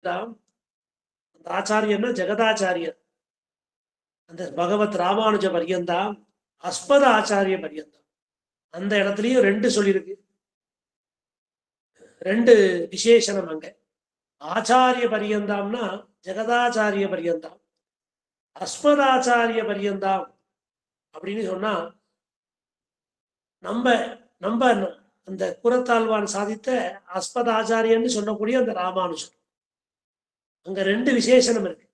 ராம் அந்த ஆச்சாரியன்னா ஜெகதாச்சாரியர். அந்த பகவத் ராமானுஜ பரியந்தாம், அஸ்மத ஆச்சாரிய பரியந்தாம். அந்த இடத்துலயும் ரெண்டு சொல்லியிருக்கு, ரெண்டு விசேஷனம் அங்க. ஆச்சாரிய பரியந்தாம்னா ஜெகதாச்சாரிய பரியந்தாம், அஸ்மதாச்சாரிய பரியந்தாம் அப்படின்னு சொன்னா நம்ம நம்ம அந்த குரத்தாழ்வான் சாதித்த அஸ்மதாச்சாரியன்னு சொல்லக்கூடிய அந்த ராமானுஜர். அங்க ரெண்டு விசேஷனம் இருக்கு.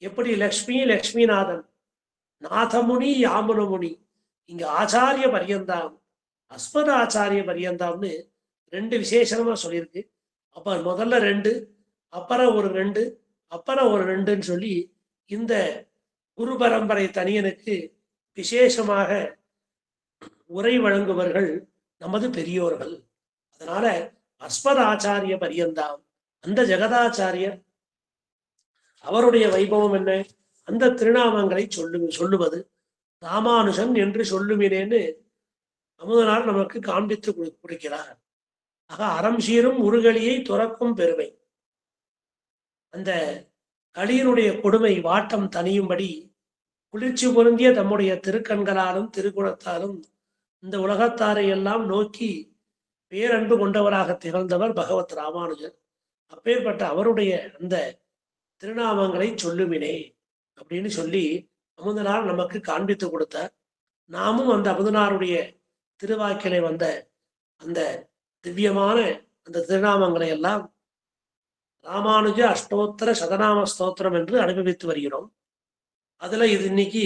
எப்படி லக்ஷ்மி லக்ஷ்மிநாதன், நாதமுனி யாமுனமுனி, இங்க ஆச்சாரிய பரியந்தாம் அஸ்மத ஆச்சாரிய பரியந்தாம்னு ரெண்டு விசேஷமா சொல்லியிருக்கு. அப்ப முதல்ல ரெண்டு, அப்புறம் ஒரு ரெண்டு, அப்புறம் ஒரு ரெண்டுன்னு சொல்லி இந்த குரு பரம்பரை தனியனுக்கு விசேஷமாக உரை வழங்குவர்கள் நமது பெரியோர்கள். அதனால அஸ்மத ஆச்சாரிய பரியந்தாம் அந்த ஜெகதாச்சாரியர், அவருடைய வைபவம் என்ன, அந்த திருநாமங்களை சொல்லுவது ராமானுஜன் என்று சொல்லுமினேன்னு அமுதனார் நமக்கு காண்பித்து கொடுக்கிறார். ஆக அறம் சீரும் உருகலியை துறக்கும் பெருமை, அந்த களியினுடைய கொடுமை வாட்டம் தனியும்படி குளிர்ச்சி பொருந்திய தம்முடைய திருக்கண்களாலும் திருக்குணத்தாலும் இந்த உலகத்தாரை எல்லாம் நோக்கி பேரன்பு கொண்டவராக திகழ்ந்தவர் பகவத் ராமானுஜர். அப்பேற்பட்ட அவருடைய அந்த திருநாமங்களை சொல்லுமினே அப்படின்னு சொல்லி அமுதனார் நமக்கு காண்பித்து கொடுத்தார். நாமும் அந்த அமுதனாருடைய திருவாக்கிலே வந்த அந்த திவ்யமான அந்த திருநாமங்களை எல்லாம் ராமானுஜ அஷ்டோத்தர சதநாம ஸ்தோத்திரம் என்று அனுபவித்து வருகிறோம். அதுல இது இன்னைக்கு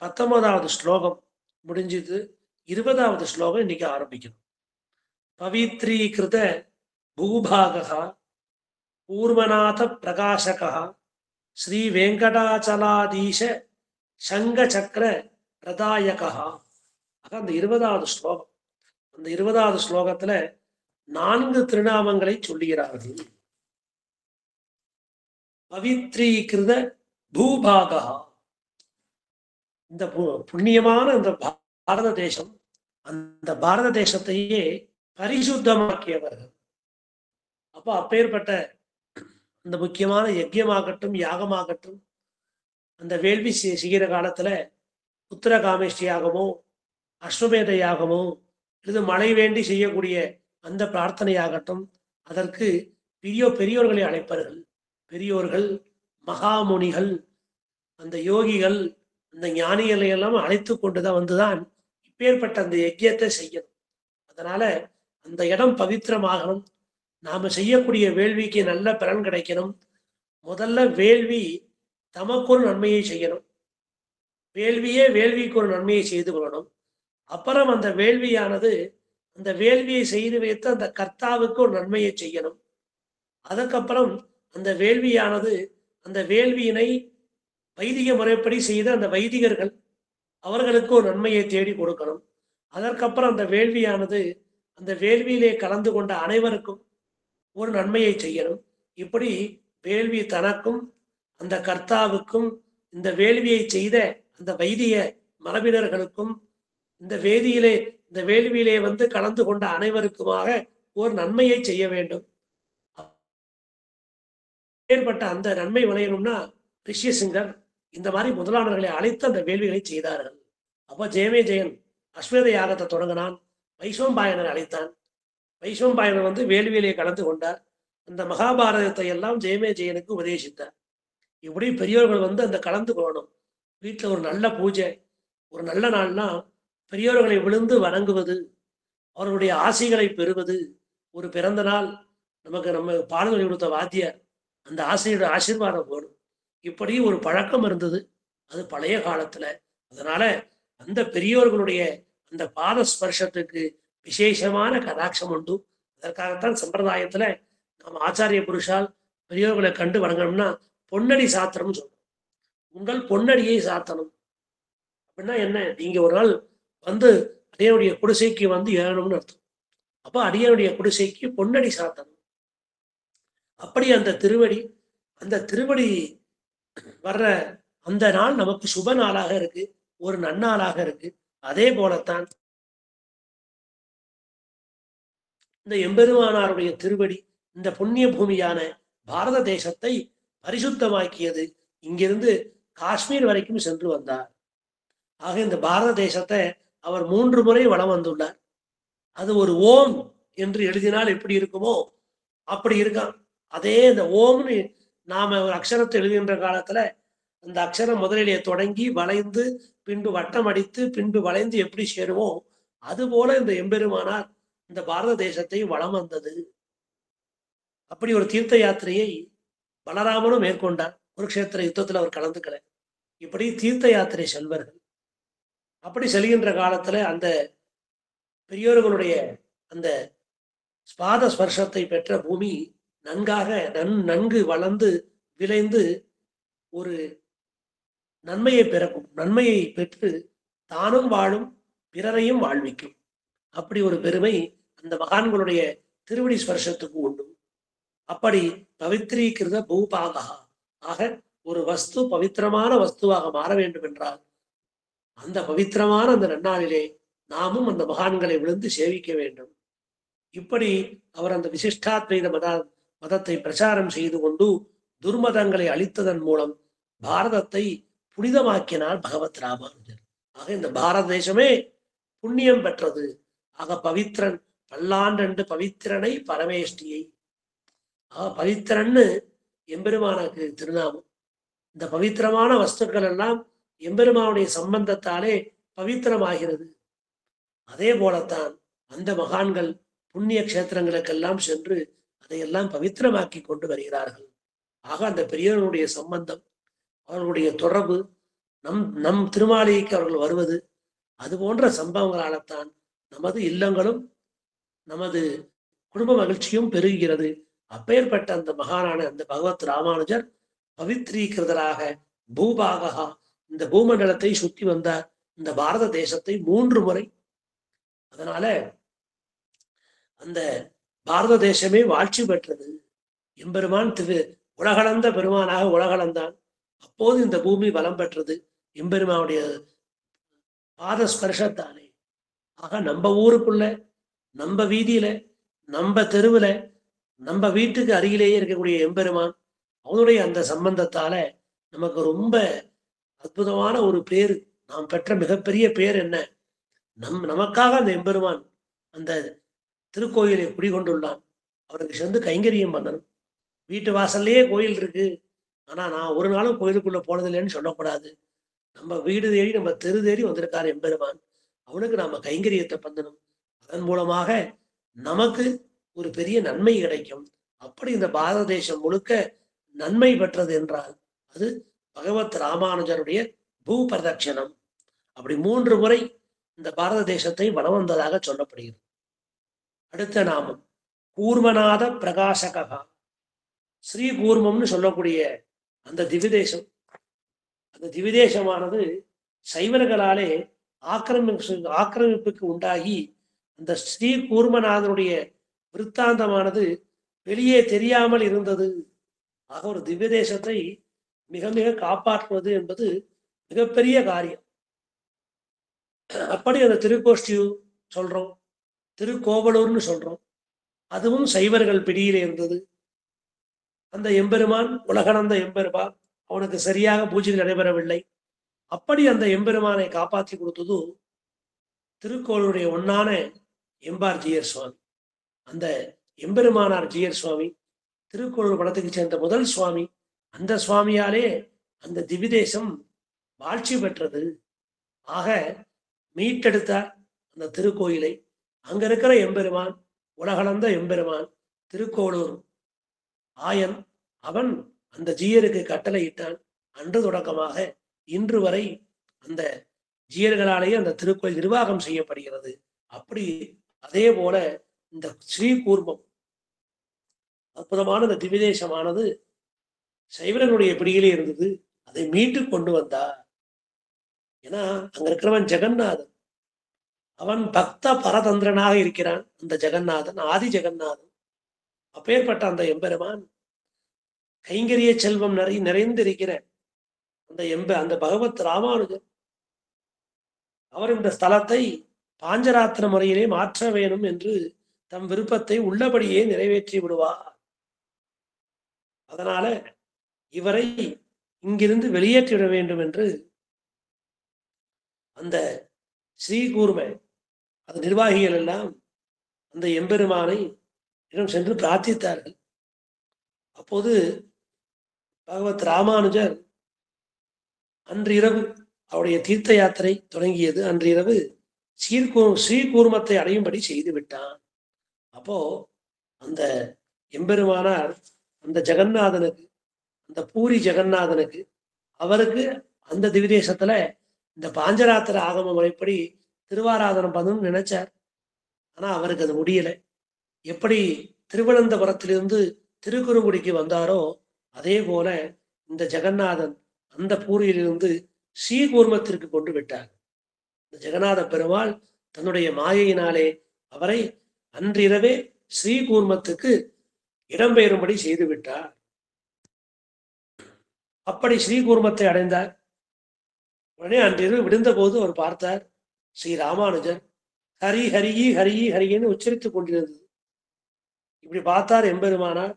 19வது ஸ்லோகம் முடிஞ்சது. 20வது ஸ்லோகம் இன்னைக்கு ஆரம்பிக்கணும். பவித்ரீகிருத பூபாகா பூர்வநாத பிரகாசகா ஸ்ரீ வெங்கடாச்சலாதீஷ சங்க சக்கர பிரதாயகா. அந்த 20வது ஸ்லோகம், அந்த 20வது ஸ்லோகத்துல 4 திருநாமங்களை சொல்லுகிறார்கள். பவித்ரீகிருத பூபாகா, இந்த புண்ணியமான இந்த பாரத தேசம், அந்த பாரத தேசத்தையே பரிசுத்தமாக்கியவர்கள். அப்ப அப்பேற்பட்ட அந்த முக்கியமான யஜ்யமாகட்டும் யாகமாகட்டும், அந்த வேள்வி செய்கிற காலத்துல உத்தர காமேஷ்டி யாகமோ அஸ்வமேத யாகமோ இது மழை வேண்டி செய்யக்கூடிய அந்த பிரார்த்தனையாகட்டும், அதற்கு பெரியோர்களை அழைப்பார்கள். பெரியோர்கள், மகாமுனிகள், அந்த யோகிகள், அந்த ஞானிகளை எல்லாம் அழைத்து கொண்டுதான் வந்துதான் இப்பேற்பட்ட அந்த யஜ்யத்தை செய்யணும். அதனால அந்த இடம் பவித்திரமாகணும். நாம செய்யக்கூடிய வேள்விக்கு நல்ல பலன் கிடைக்கணும். முதல்ல வேள்வி தமக்கு ஒரு நன்மையை செய்யணும், வேள்வியே வேள்விக்கு ஒரு நன்மையை செய்து கொள்ளணும். அப்புறம் அந்த வேள்வியானது அந்த வேள்வியை செய்து வைத்து அந்த கர்த்தாவுக்கு ஒரு நன்மையை செய்யணும். அதுக்கப்புறம் அந்த வேள்வியானது அந்த வேள்வியினை வைதிக முறைப்படி செய்த அந்த வைதிகர்கள் அவர்களுக்கு ஒரு நன்மையை தேடி கொடுக்கணும். அதற்கப்புறம் அந்த வேள்வியானது அந்த வேள்வியிலே கலந்து கொண்ட அனைவருக்கும் ஒரு நன்மையை செய்யணும். இப்படி வேள்வி தனக்கும் அந்த கர்த்தாவுக்கும் இந்த வேள்வியை செய்த அந்த வைதிக மரபினர்களுக்கும் இந்த வேள்வியிலே வந்து கலந்து கொண்ட அனைவருக்குமாக ஒரு நன்மையை செய்ய வேண்டும். ஏற்பட்ட அந்த நன்மை விளையணும்னா ரிஷிசிங்கர் இந்த மாதிரி முதலாளர்களை அழைத்து அந்த வேள்விகளை செய்தார்கள். அப்ப ஜெயமே ஜெயன் அஸ்வத யாகத்தை தொடங்கினான். வைசோம்பாயனர் அழைத்தான். வைசோம்பாயனர் வந்து வேள்வியிலே கலந்து கொண்டார். அந்த மகாபாரதத்தை எல்லாம் ஜெயமே ஜெயனுக்கு உபதேசித்தார். இப்படி பெரியோர்கள் வந்து அந்த கலந்து கொள்ளணும். வீட்டில் ஒரு நல்ல பூஜை, ஒரு நல்ல நாள்னா பெரியோர்களை விழுந்து வணங்குவது, அவர்களுடைய ஆசைகளை பெறுவது. ஒரு பிறந்த நாள், நம்ம பாடல்களை கொடுத்த வாத்தியார் அந்த ஆசையோட ஆசீர்வாதம் போடும். இப்படி ஒரு பழக்கம் இருந்தது அது பழைய காலத்துல. அதனால அந்த பெரியோர்களுடைய அந்த பாத ஸ்பர்ஷத்துக்கு விசேஷமான கடாட்சம் உண்டு. அதற்காகத்தான் சம்பிரதாயத்துல நாம் ஆச்சாரிய புருஷால் பெரியோர்களை கண்டு வணங்கணும்னா பொன்னடி சாத்திரம் சொல்றோம். உங்கள் பொன்னடியை சாத்தணும் அப்படின்னா என்ன, நீங்க ஒரு நாள் வந்து அடியனுடைய குடிசைக்கு வந்து ஏறணும்னு அர்த்தம். அப்ப அடியனுடைய குடிசைக்கு பொன்னடி சாத்தணும். அப்படி அந்த திருவடி வர்ற அந்த நாள் நமக்கு சுப நாளாக இருக்கு, ஒரு நன்னாளாக இருக்கு. அதே போலத்தான் இந்த எம்பெருமானாருடைய திருவடி, இந்த புண்ணிய பூமியான பாரத தேசத்தை பரிசுத்தமாக்கியது. இங்கிருந்து காஷ்மீர் வரைக்கும் சென்று வந்தார். ஆக இந்த பாரத தேசத்தை அவர் 3 முறை வலம் வந்துள்ளார். அது ஒரு ஓம் என்று எழுதினால் எப்படி இருக்குமோ அப்படி இருக்கான். அதே இந்த ஓம்னு நாம ஒரு அக்ஷரத்தை எழுதுகின்ற காலத்துல அந்த அக்ஷரம் முதலிலே தொடங்கி வளைந்து பின்பு வட்டம் அடித்து பின்பு வளைந்து எப்படி சேருமோ அதுபோல இந்த எம்பெருமானார் இந்த பாரத தேசத்தை வலம் வந்தது. அப்படி ஒரு தீர்த்த யாத்திரையை பலராமனும் மேற்கொண்டார். குருக்ஷேத்திர யுத்தத்தில் அவர் கலந்துக்கல. இப்படி தீர்த்த யாத்திரை செல்வர்கள். அப்படி செல்கின்ற காலத்துல அந்த பெரியோர்களுடைய அந்த ஸ்பாத ஸ்பர்ஷத்தை பெற்ற பூமி நன்காக நன்கு வளர்ந்து விளைந்து ஒரு நன்மையை பிறக்கும். நன்மையை பெற்று தானும் வாழும் பிறரையும் வாழ்விக்கும். அப்படி ஒரு பெருமை அந்த மகான்களுடைய திருவடி ஸ்பர்ஷத்துக்கு உண்டு. அப்படி பவித்ரீகிருத பூபாகா ஆக ஒரு வஸ்து பவித்திரமான வஸ்துவாக மாற வேண்டும் என்றால் அந்த பவித்திரமான அந்த நன்னாளிலே நாமும் அந்த மகான்களை விழுந்து சேவிக்க வேண்டும். இப்படி அவர் அந்த விசிஷ்டாத்வைத மதத்தை பிரச்சாரம் செய்து கொண்டு துர்மதங்களை அழித்ததன் மூலம் பாரதத்தை புனிதமாக்கினார் பகவத் ராமானுஜர். ஆக இந்த பாரத தேசமே புண்ணியம் பெற்றது. ஆக பவித்திரன் பல்லாண்டு பவித்திரனை பரமேஷ்டியை. ஆக பவித்திரன்னு எம்பெருமானுக்கு திருநாமம். இந்த பவித்திரமான வஸ்துக்கள் எல்லாம் எம்பெருமானுடைய சம்பந்தத்தாலே பவித்திரமாகிறது. அதே போலத்தான் அந்த மகான்கள் புண்ணிய கஷேத்திரங்களுக்கெல்லாம் சென்று அதையெல்லாம் பவித்திரமாக்கி கொண்டு வருகிறார்கள். ஆக அந்த பெரியவர்களுடைய சம்பந்தம், அவர்களுடைய தொடர்பு, நம் திருமாளிகைக்கு அவர்கள் வருவது, அது போன்ற சம்பவங்களால்தான் நமது இல்லங்களும் நமது குடும்ப மகிழ்ச்சியும் பெருகிறது. அப்பேற்பட்ட அந்த மகானான அந்த பகவத் ராமானுஜர் பவித்ரீகிருதராக பூபாகா இந்த பூமண்டலத்தை சுற்றி வந்தார். இந்த பாரத தேசத்தை 3 முறை. அதனால அந்த பாரத தேசமே வாழ்ச்சி பெற்றது. எம்பெருமான் உலகளந்த பெருமானாக உலகளந்தான். அப்போது இந்த பூமி வளம் பெற்றது எம்பெருமானுடைய பாத ஸ்பர்ஷத்தாலே. ஆக நம்ம ஊருக்குள்ள, நம்ம வீதியில, நம்ம தெருவுல, நம்ம வீட்டுக்கு அருகிலேயே இருக்கக்கூடிய எம்பெருமான் அவனுடைய அந்த சம்பந்தத்தால நமக்கு ரொம்ப அற்புதமான ஒரு பேரு. நாம் பெற்ற மிகப்பெரிய பேர் என்ன? நமக்காக அந்த எம்பெருமான் அந்த திருக்கோயிலை குடிகொண்டுள்ளான். அவருக்கு சேர்ந்து கைங்கரியம் பண்ணணும். வீட்டு வாசல்லையே கோயில் இருக்கு, ஆனா நான் ஒரு நாளும் கோயிலுக்குள்ள போனதில்லைன்னு சொல்லக்கூடாது. நம்ம வீடு தேடி நம்ம தெரு தேடி வந்திருக்காரு எம்பெருமான். அவனுக்கு நாம கைங்கரியத்தை பண்ணணும். அதன் மூலமாக நமக்கு ஒரு பெரிய நன்மை கிடைக்கும். அப்படி இந்த பாரத தேசம் முழுக்க நன்மை பெற்றது என்றால் அது பகவத் ராமானுஜருடைய பூ பிரதட்சணம். அப்படி 3 முறை இந்த பாரத தேசத்தை வலம் வந்ததாக சொல்லப்படுகிறது. அடுத்த நாமம் கூர்மநாத பிரகாசகா. ஸ்ரீ கூர்மம்னு சொல்லக்கூடிய அந்த திவிதேசம், அந்த திவிதேசமானது சைவர்களாலே ஆக்கிரமிப்புக்கு உண்டாகி அந்த ஸ்ரீ கூர்மநாதனுடைய விருத்தாந்தமானது வெளியே தெரியாமல் இருந்தது. ஆக ஒரு திவ்ய தேசத்தை மிக மிக காப்பாற்றுவது என்பது மிகப்பெரிய காரியம். அப்படி அந்த திருக்கோஷ்டி சொல்றோம், திருக்கோவலூர்னு சொல்றோம். அதுவும் சைவர்கள் பிடியிலே இருந்தது. அந்த எம்பெருமான் உலகனந்த எம்பெருமான், அவனுக்கு சரியாக பூஜைகள் நடைபெறவில்லை. அப்படி அந்த எம்பெருமானை காப்பாற்றி கொடுத்தது திருக்கோளுடைய ஒன்னான எம்பார் ஜியர் சுவாமி. அந்த எம்பெருமானார் ஜியர் சுவாமி திருக்கோளூர் படத்துக்கு சேர்ந்த முதல் சுவாமி. அந்த சுவாமியாலே அந்த திவிதேசம் வாழ்ச்சி பெற்றது. ஆக மீட்டெடுத்தார் அந்த திருக்கோயிலை. அங்க இருக்கிற எம்பெருமான் உலகளந்த எம்பெருமான் திருக்கோளூர் ஆயன், அவன் அந்த ஜீயருக்கு கட்டளையிட்டான். அன்று தொடக்கமாக இன்று வரை அந்த ஜீயர்களாலேயே அந்த திருக்கோயில் நிர்வாகம் செய்யப்படுகிறது. அப்படி அதே போல இந்த ஸ்ரீ கூர்மம் அற்புதமான இந்த திவிதேசமானது சைவர்களுடைய பிடியிலே இருந்தது. அதை மீட்டு கொண்டு வந்தார். ஏன்னா அங்க இருக்கிறவன் ஜெகநாதன், அவன் பக்த பரதந்திரனாக இருக்கிறான். அந்த ஜெகநாதன் ஆதி ஜெகநாதன். அப்பேற்பட்ட அந்த எம்பெருமான் கைங்கரிய செல்வம் நிறைந்திருக்கிற அந்த பகவத் ராமானுஜர் அவர் இந்த ஸ்தலத்தை பாஞ்சராத்திர முறையிலே மாற்ற வேணும் என்று தம் விருப்பத்தை உள்ளபடியே நிறைவேற்றி விடுவார். அதனால இவரை இங்கிருந்து வெளியேற்றிவிட வேண்டும் என்று அந்த ஸ்ரீகூர்ம அது நிர்வாகிகள் எல்லாம் அந்த எம்பெருமானை இடம் சென்று பிரார்த்தித்தார்கள். அப்போது பகவத் ராமானுஜர் அன்று இரவு அவருடைய தீர்த்த யாத்திரை தொடங்கியது. அன்று இரவு ஸ்ரீகூர்மத்தை அடையும்படி செய்து விட்டான். அப்போ அந்த எம்பெருமானார் அந்த ஜெகநாதனுக்கு, அந்த பூரி ஜெகநாதனுக்கு, அவருக்கு அந்த திவிதேசத்துல இந்த பாஞ்சராத்திர ஆகம முறைப்படி திருவாராதனம் பண்ணணும்னு நினைச்சார். ஆனா அவருக்கு அது முடியல. எப்படி திருவனந்தபுரத்திலிருந்து திருக்குறுங்குடிக்கு வந்தாரோ அதே போல இந்த ஜெகநாதன் அந்த பூரியிலிருந்து ஸ்ரீகூர்மத்திற்கு கொண்டு விட்டார். இந்த ஜெகநாத பெருமாள் தன்னுடைய மாயையினாலே அவரை அன்றிரவே ஸ்ரீகூர்மத்துக்கு இடம்பெயரும்படி செய்து விட்டார். அப்படி ஸ்ரீகூர்மத்தை அடைந்தார். உடனே அன்றிரவு விடுந்த போது அவர் பார்த்தார், ஸ்ரீ ராமானுஜர் ஹரி ஹரியே ஹரியே ஹரியன்னு உச்சரித்துக் கொண்டிருந்தது. இப்படி பார்த்தார் எம்பெருமானார்.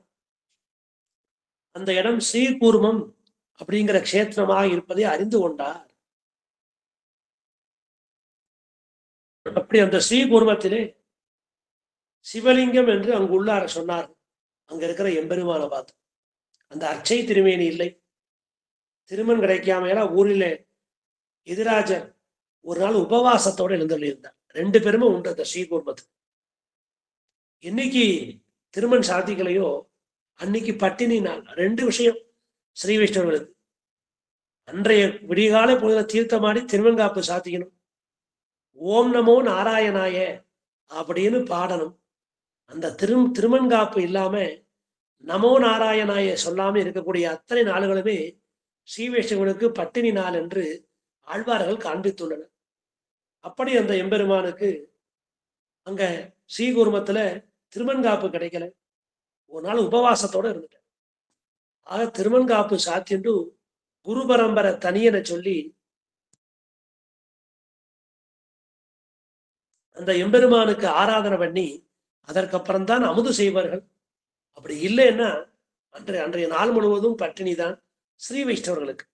அந்த இடம் ஸ்ரீகூர்மம் அப்படிங்கிற க்ஷேத்திரமாக இருப்பதை அறிந்து கொண்டார். அப்படி அந்த ஸ்ரீகூர்மத்திலே சிவலிங்கம் என்று அங்கு உள்ளார சொன்னார். அங்க இருக்கிற எம்பெருமான பார்த்து அந்த அர்ச்சை திருமேனி இல்லை, திருமண் கிடைக்காம ஊரில் எதிராஜர் ஒரு நாள் உபவாசத்தோடு எழுந்தள்ளியிருந்தார். 2 பேருமே உண்டு அந்த ஸ்ரீகூர்மத்துக்கு. இன்னைக்கு திருமண் சாத்திகளையோ அன்னைக்கு பட்டினி நாள். 2 விஷயம் ஸ்ரீ வைஷ்ணவர்களுக்கு. அன்றைய விடிகாலை பொழுது தீர்த்தமாடி திருவன்காப்பு சாத்திக்கணும், ஓம் நமோ நாராயணாய அப்படின்னு பாடணும். அந்த திருமன்காப்பு இல்லாம நமோ நாராயணாய சொல்லாம இருக்கக்கூடிய அத்தனை நாளுகளுமே ஸ்ரீ வைஷ்ணவர்களுக்கு பட்டினி நாள் என்று ஆழ்வார்கள் காண்பித்துள்ளனர். அப்படி அந்த எம்பெருமானுக்கு அங்க ஸ்ரீகூர்மத்துல திருமன்காப்பு கிடைக்கல. ஒரு நாள் உபவாசத்தோடு இருந்துட்டார். ஆக திருமன்காப்பு சாத்திண்டு குரு பரம்பரை தனியனை சொல்லி அந்த எம்பெருமானுக்கு ஆராதனை பண்ணி அதற்கப்புறம்தான் அமுது செய்வார்கள். அப்படி இல்லைன்னா அன்றைய நாள் முழுவதும் பட்டினி தான் ஸ்ரீ வைஷ்ணவர்களுக்கு.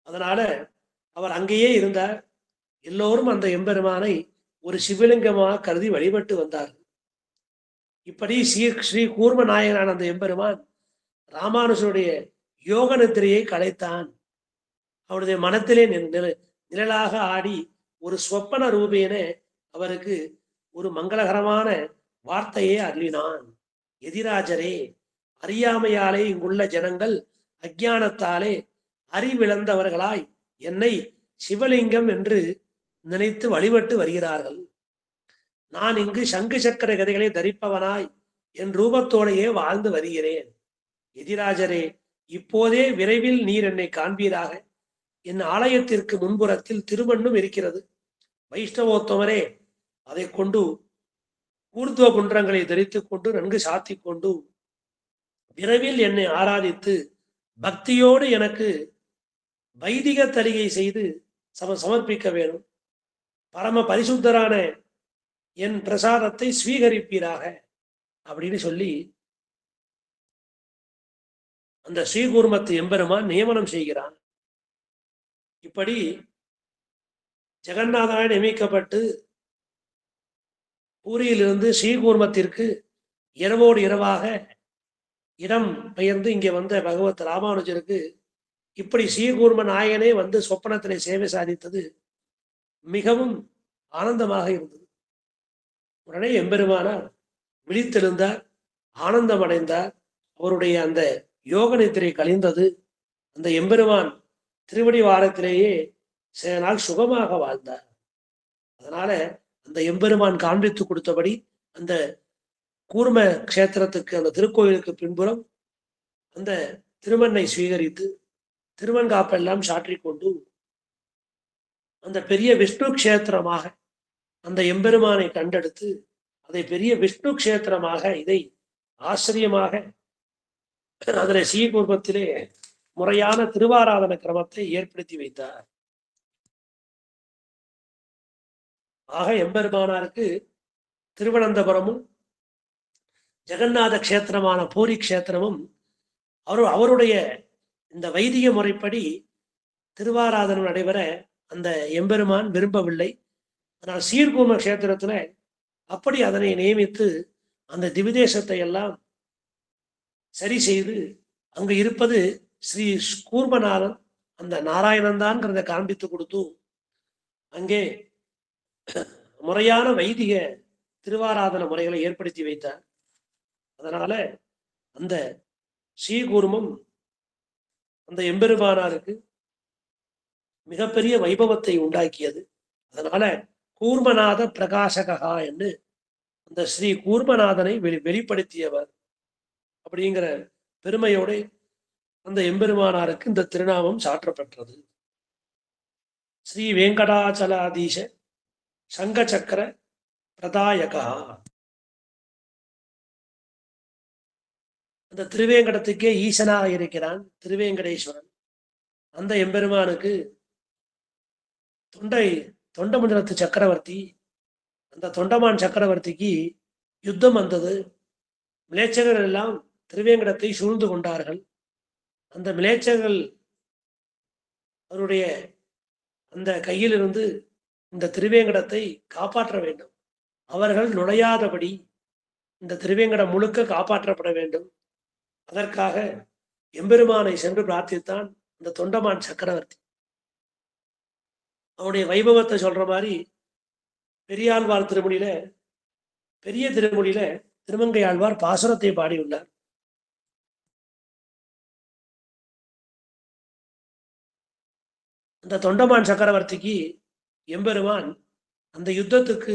அதனால அவர் அங்கேயே இருந்தார். எல்லோரும் அந்த எம்பெருமானை ஒரு சிவலிங்கமாக கருதி வழிபட்டு வந்தார்கள். இப்படி ஸ்ரீ கூர்ம நாயகனான அந்த எம்பெருமான் ராமானுஜருடைய யோக நித்திரையை கலைத்தான். அவருடைய மனத்திலே நிழலாக ஆடி ஒரு சொப்பன ரூபேன அவருக்கு ஒரு மங்களகரமான வார்த்தையை அருளினான். எதிராஜரே, அறியாமையாலே இங்குள்ள ஜனங்கள் அஞ்ஞானத்தாலே அறிவிழந்தவர்களாய் என்னை சிவலிங்கம் என்று நினைத்து வழிபட்டு வருகிறார்கள். நான் இங்கு சங்கு சக்கர கதைகளை தரிப்பவனாய் என் ரூபத்தோடையே வாழ்ந்து வருகிறேன். எதிராஜரே, இப்போதே விரைவில் நீர் என்னை காண்பீராக. என் ஆலயத்திற்கு முன்புறத்தில் திருமண்ணும் இருக்கிறது. வைஷ்ணவோத்தமரே, அதை கொண்டு ஊர்துவ குன்றங்களை தரித்துக் கொண்டு நன்கு சாத்தி கொண்டு விரைவில் என்னை ஆராதித்து பக்தியோடு எனக்கு வைதிக தலிகை செய்து சமர்ப்பிக்க வேணும். பரம பரிசுத்தரான என் பிரசாதத்தை ஸ்வீகரிப்பீராக அப்படின்னு சொல்லி அந்த ஸ்ரீகூர்மத்து எம்பெருமான் நியமனம் செய்கிறான். இப்படி ஜெகநாதனாய் நியமிக்கப்பட்டு பூரியிலிருந்து ஸ்ரீகூர்மத்திற்கு இரவோடு இரவாக இடம் பெயர்ந்து இங்கே வந்த பகவத் ராமானுஜருக்கு இப்படி ஸ்ரீகூர்ம நாயகனே வந்து சொப்பனத்திலே சேவை சாதித்தது மிகவும் ஆனந்தமாக இருந்தது. உடனே எம்பெருமானார் விழித்தெழுந்தார், ஆனந்தம் அடைந்தார். அவருடைய அந்த யோக நித்திரை கழிந்தது. அந்த எம்பெருமான் திருவடி வாரத்திலேயே சில நாள் சுகமாக வாழ்ந்தார். அதனால அந்த எம்பெருமான் காண்பித்து கொடுத்தபடி அந்த கூர்ம கஷேத்திரத்துக்கு, அந்த திருக்கோயிலுக்கு பின்புறம் அந்த திருமண்ணை ஸ்வீகரித்து திருவன்காப்பெல்லாம் சாற்றிக்கொண்டு அந்த பெரிய விஷ்ணு கஷேத்திரமாக அந்த எம்பெருமானை கண்டெடுத்து அதை பெரிய விஷ்ணு கஷேத்திரமாக இதை ஆச்சரியமாக அதில் ஸ்ரீகூர்மத்திலே முறையான திருவாராதன கிரமத்தை ஏற்படுத்தி வைத்தார். ஆக எம்பெருமானாருக்கு திருவனந்தபுரமும் ஜெகநாத கஷேத்திரமான பூரி கஷேத்திரமும் அவருடைய இந்த வைதிக முறைப்படி திருவாராதனம் நடைபெற அந்த எம்பெருமான் விரும்பவில்லை. ஆனால் சீர்கூர்ம கஷேத்திரத்துல அப்படி அதனை நியமித்து அந்த திவிதேசத்தை எல்லாம் சரி செய்து அங்கு இருப்பது ஸ்ரீ கூர்மநாதன், அந்த நாராயணன் தான்ங்கிறத காண்பித்து கொடுத்து அங்கே முறையான வைதிக திருவாராதன முறைகளை ஏற்படுத்தி வைத்தார். அதனால அந்த ஸ்ரீகூர்மம் அந்த எம்பெருமானாருக்கு மிகப்பெரிய வைபவத்தை உண்டாக்கியது. அதனால கூர்மநாத பிரகாசகா என்று அந்த ஸ்ரீ கூர்மநாதனை வெளிப்படுத்தியவர் அப்படிங்கிற பெருமையோடு அந்த எம்பெருமானாருக்கு இந்த திருநாமம் சாற்றப்பெற்றது. ஸ்ரீ வெங்கடாச்சலாதீச சங்க சக்கர பிரதாயகா. அந்த திருவேங்கடத்துக்கே ஈசனாக இருக்கிறான் திருவேங்கடேஸ்வரன். அந்த எம்பெருமானுக்கு தொண்டமண்டலத்து சக்கரவர்த்தி, அந்த தொண்டமான் சக்கரவர்த்திக்கு யுத்தம் வந்தது. மிலேச்சகர்கள் எல்லாம் திருவேங்கடத்தை சூழ்ந்து கொண்டார்கள். அந்த மிலேச்சகர்கள் அவருடைய அந்த கையிலிருந்து இந்த திருவேங்கடத்தை காப்பாற்ற வேண்டும். அவர்கள் நுழையாதபடி இந்த திருவேங்கடம் முழுக்க காப்பாற்றப்பட வேண்டும். அதற்காக எம்பெருமானை சென்று பிரார்த்தித்தான் இந்த தொண்டமான் சக்கரவர்த்தி. அவனுடைய வைபவத்தை சொல்ற மாதிரி பெரியாழ்வார் திருமொழியில, பெரிய திருமொழியில திருமங்கை ஆழ்வார் பாசுரத்தை பாடியுள்ளார். அந்த தொண்டமான் சக்கரவர்த்திக்கு எம்பெருமான் அந்த யுத்தத்துக்கு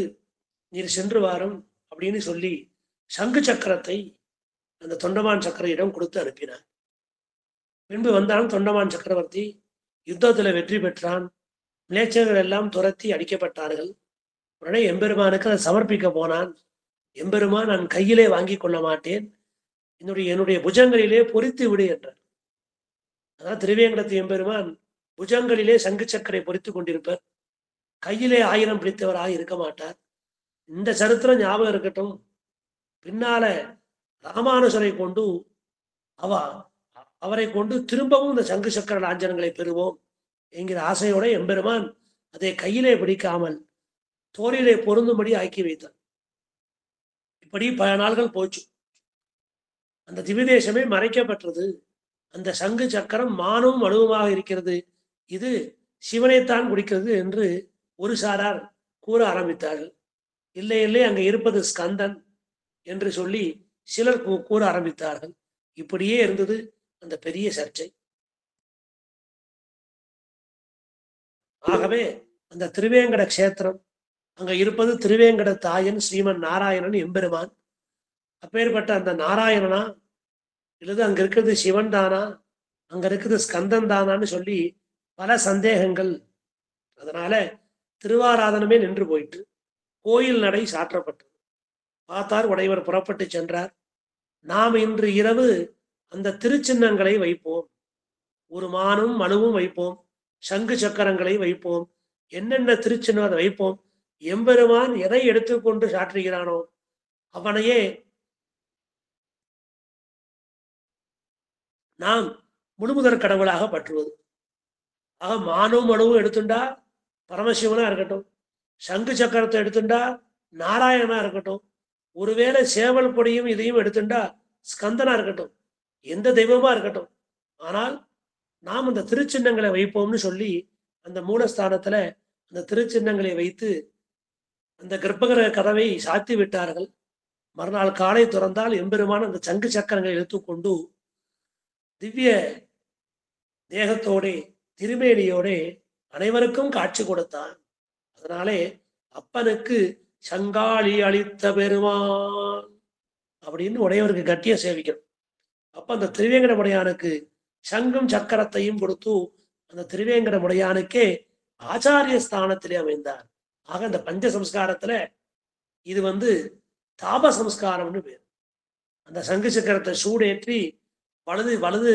நீர் சென்று வாரும் அப்படின்னு சொல்லி சங்கு சக்கரத்தை அந்த தொண்டமான் சக்கரையிடம் கொடுத்து அனுப்பினார். பின்பு வந்தான் தொண்டமான் சக்கரவர்த்தி, யுத்தத்துல வெற்றி பெற்றான். மிலேச்சர்கள் எல்லாம் துரத்தி அடிக்கப்பட்டார்கள். உடனே எம்பெருமானுக்கு அதை சமர்ப்பிக்க போனான். எம்பெருமான், நான் கையிலே வாங்கி கொள்ள மாட்டேன், என்னுடைய புஜங்களிலே பொறித்து விடு என்றார். அதான் திருவேங்கடத்து எம்பெருமான் புஜங்களிலே சங்கு சக்கரை பொறித்து கொண்டிருப்பார். கையிலே ஆயுதம் பிடித்தவராக இருக்க மாட்டார். இந்த சரித்திரம் ஞாபகம் இருக்கட்டும். பின்னால ராமானுஜரை கொண்டு அவரை கொண்டு திரும்பவும் இந்த சங்கு சக்கர லாஞ்சனங்களை பெறுவோம் என்கிற ஆசையோட எம்பெருமான் அதை கையிலே பிடிக்காமல் தோளிலே பொருந்தும்படி ஆக்கி வைத்தார். இப்படி பல நாள்கள் போச்சு. அந்த திவிதேசமே மறைக்கப்பட்டது. அந்த சங்கு சக்கரம் மானும் மனுவுமாக இருக்கிறது, இது சிவனைத்தான் குடிக்கிறது என்று ஒரு சாரார் கூற ஆரம்பித்தார்கள். இல்லை இல்லை, அங்க இருப்பது ஸ்கந்தன் என்று சொல்லி சிலர் கூற ஆரம்பித்தார்கள். இப்படியே இருந்தது அந்த பெரிய சர்ச்சை. ஆகவே அந்த திருவேங்கட கஷேத்திரம், அங்க இருப்பது திருவேங்கட தாயன் ஸ்ரீமன் நாராயணன் எம்பெருமான். அப்பேற்பட்ட அந்த நாராயணனா இல்லது அங்க இருக்கிறது சிவன் தானா, அங்க இருக்கிறது ஸ்கந்தன் தானான்னு சொல்லி பல சந்தேகங்கள். அதனால திருவாராதனமே நின்று போயிட்டு கோயில் நடை சாற்றப்பட்டது. பார்த்தார், உடையவர் புறப்பட்டு சென்றார். நாம் இன்று இரவு அந்த திருச்சின்னங்களை வைப்போம், ஒரு மானும் மனுவும் வைப்போம், சங்கு சக்கரங்களை வைப்போம், என்னென்ன திருச்சின்னம் அதை வைப்போம். எம்பெருமான் எதை எடுத்துக்கொண்டு சாற்றுகிறானோ அவனையே நாம் முழுமுதற் கடவுளாக பற்றுவது. ஆக மானும் மனுவும் எடுத்துண்டா பரமசிவனா இருக்கட்டும், சங்கு சக்கரத்தை எடுத்துண்டா நாராயணனா இருக்கட்டும், ஒருவேளை சேவல் கொடியும் இதையும் எடுத்துண்டா ஸ்கந்தனா இருக்கட்டும், எந்த தெய்வமா இருக்கட்டும், ஆனால் நாம் அந்த திருச்சின்னங்களை வைப்போம்னு சொல்லி அந்த மூலஸ்தானத்துல அந்த திருச்சின்னங்களை வைத்து அந்த கர்ப்பகிரக கதவை சாத்தி விட்டார்கள். மறுநாள் காலை துறந்தால் எம்பெருமான அந்த சங்கு சக்கரங்களை எடுத்துக்கொண்டு திவ்ய தேகத்தோட திருமேனியோட அனைவருக்கும் காட்சி கொடுத்தான். அதனாலே அப்பனுக்கு சங்காளி அளித்த பெருமான் அப்படின்னு உடையவருக்கு கட்டிய சேவிக்கணும். அப்ப அந்த திருவேங்கடமுடையானுக்கு சங்கும் சக்கரத்தையும் கொடுத்து அந்த திருவேங்கடமுடையானுக்கே ஆச்சாரிய ஸ்தானத்திலே அமைந்தார். ஆக இந்த பஞ்ச சம்ஸ்காரத்துல இது தாப சம்ஸ்காரம்னு பேர். அந்த சங்கு சக்கரத்தை சூடேற்றி வலது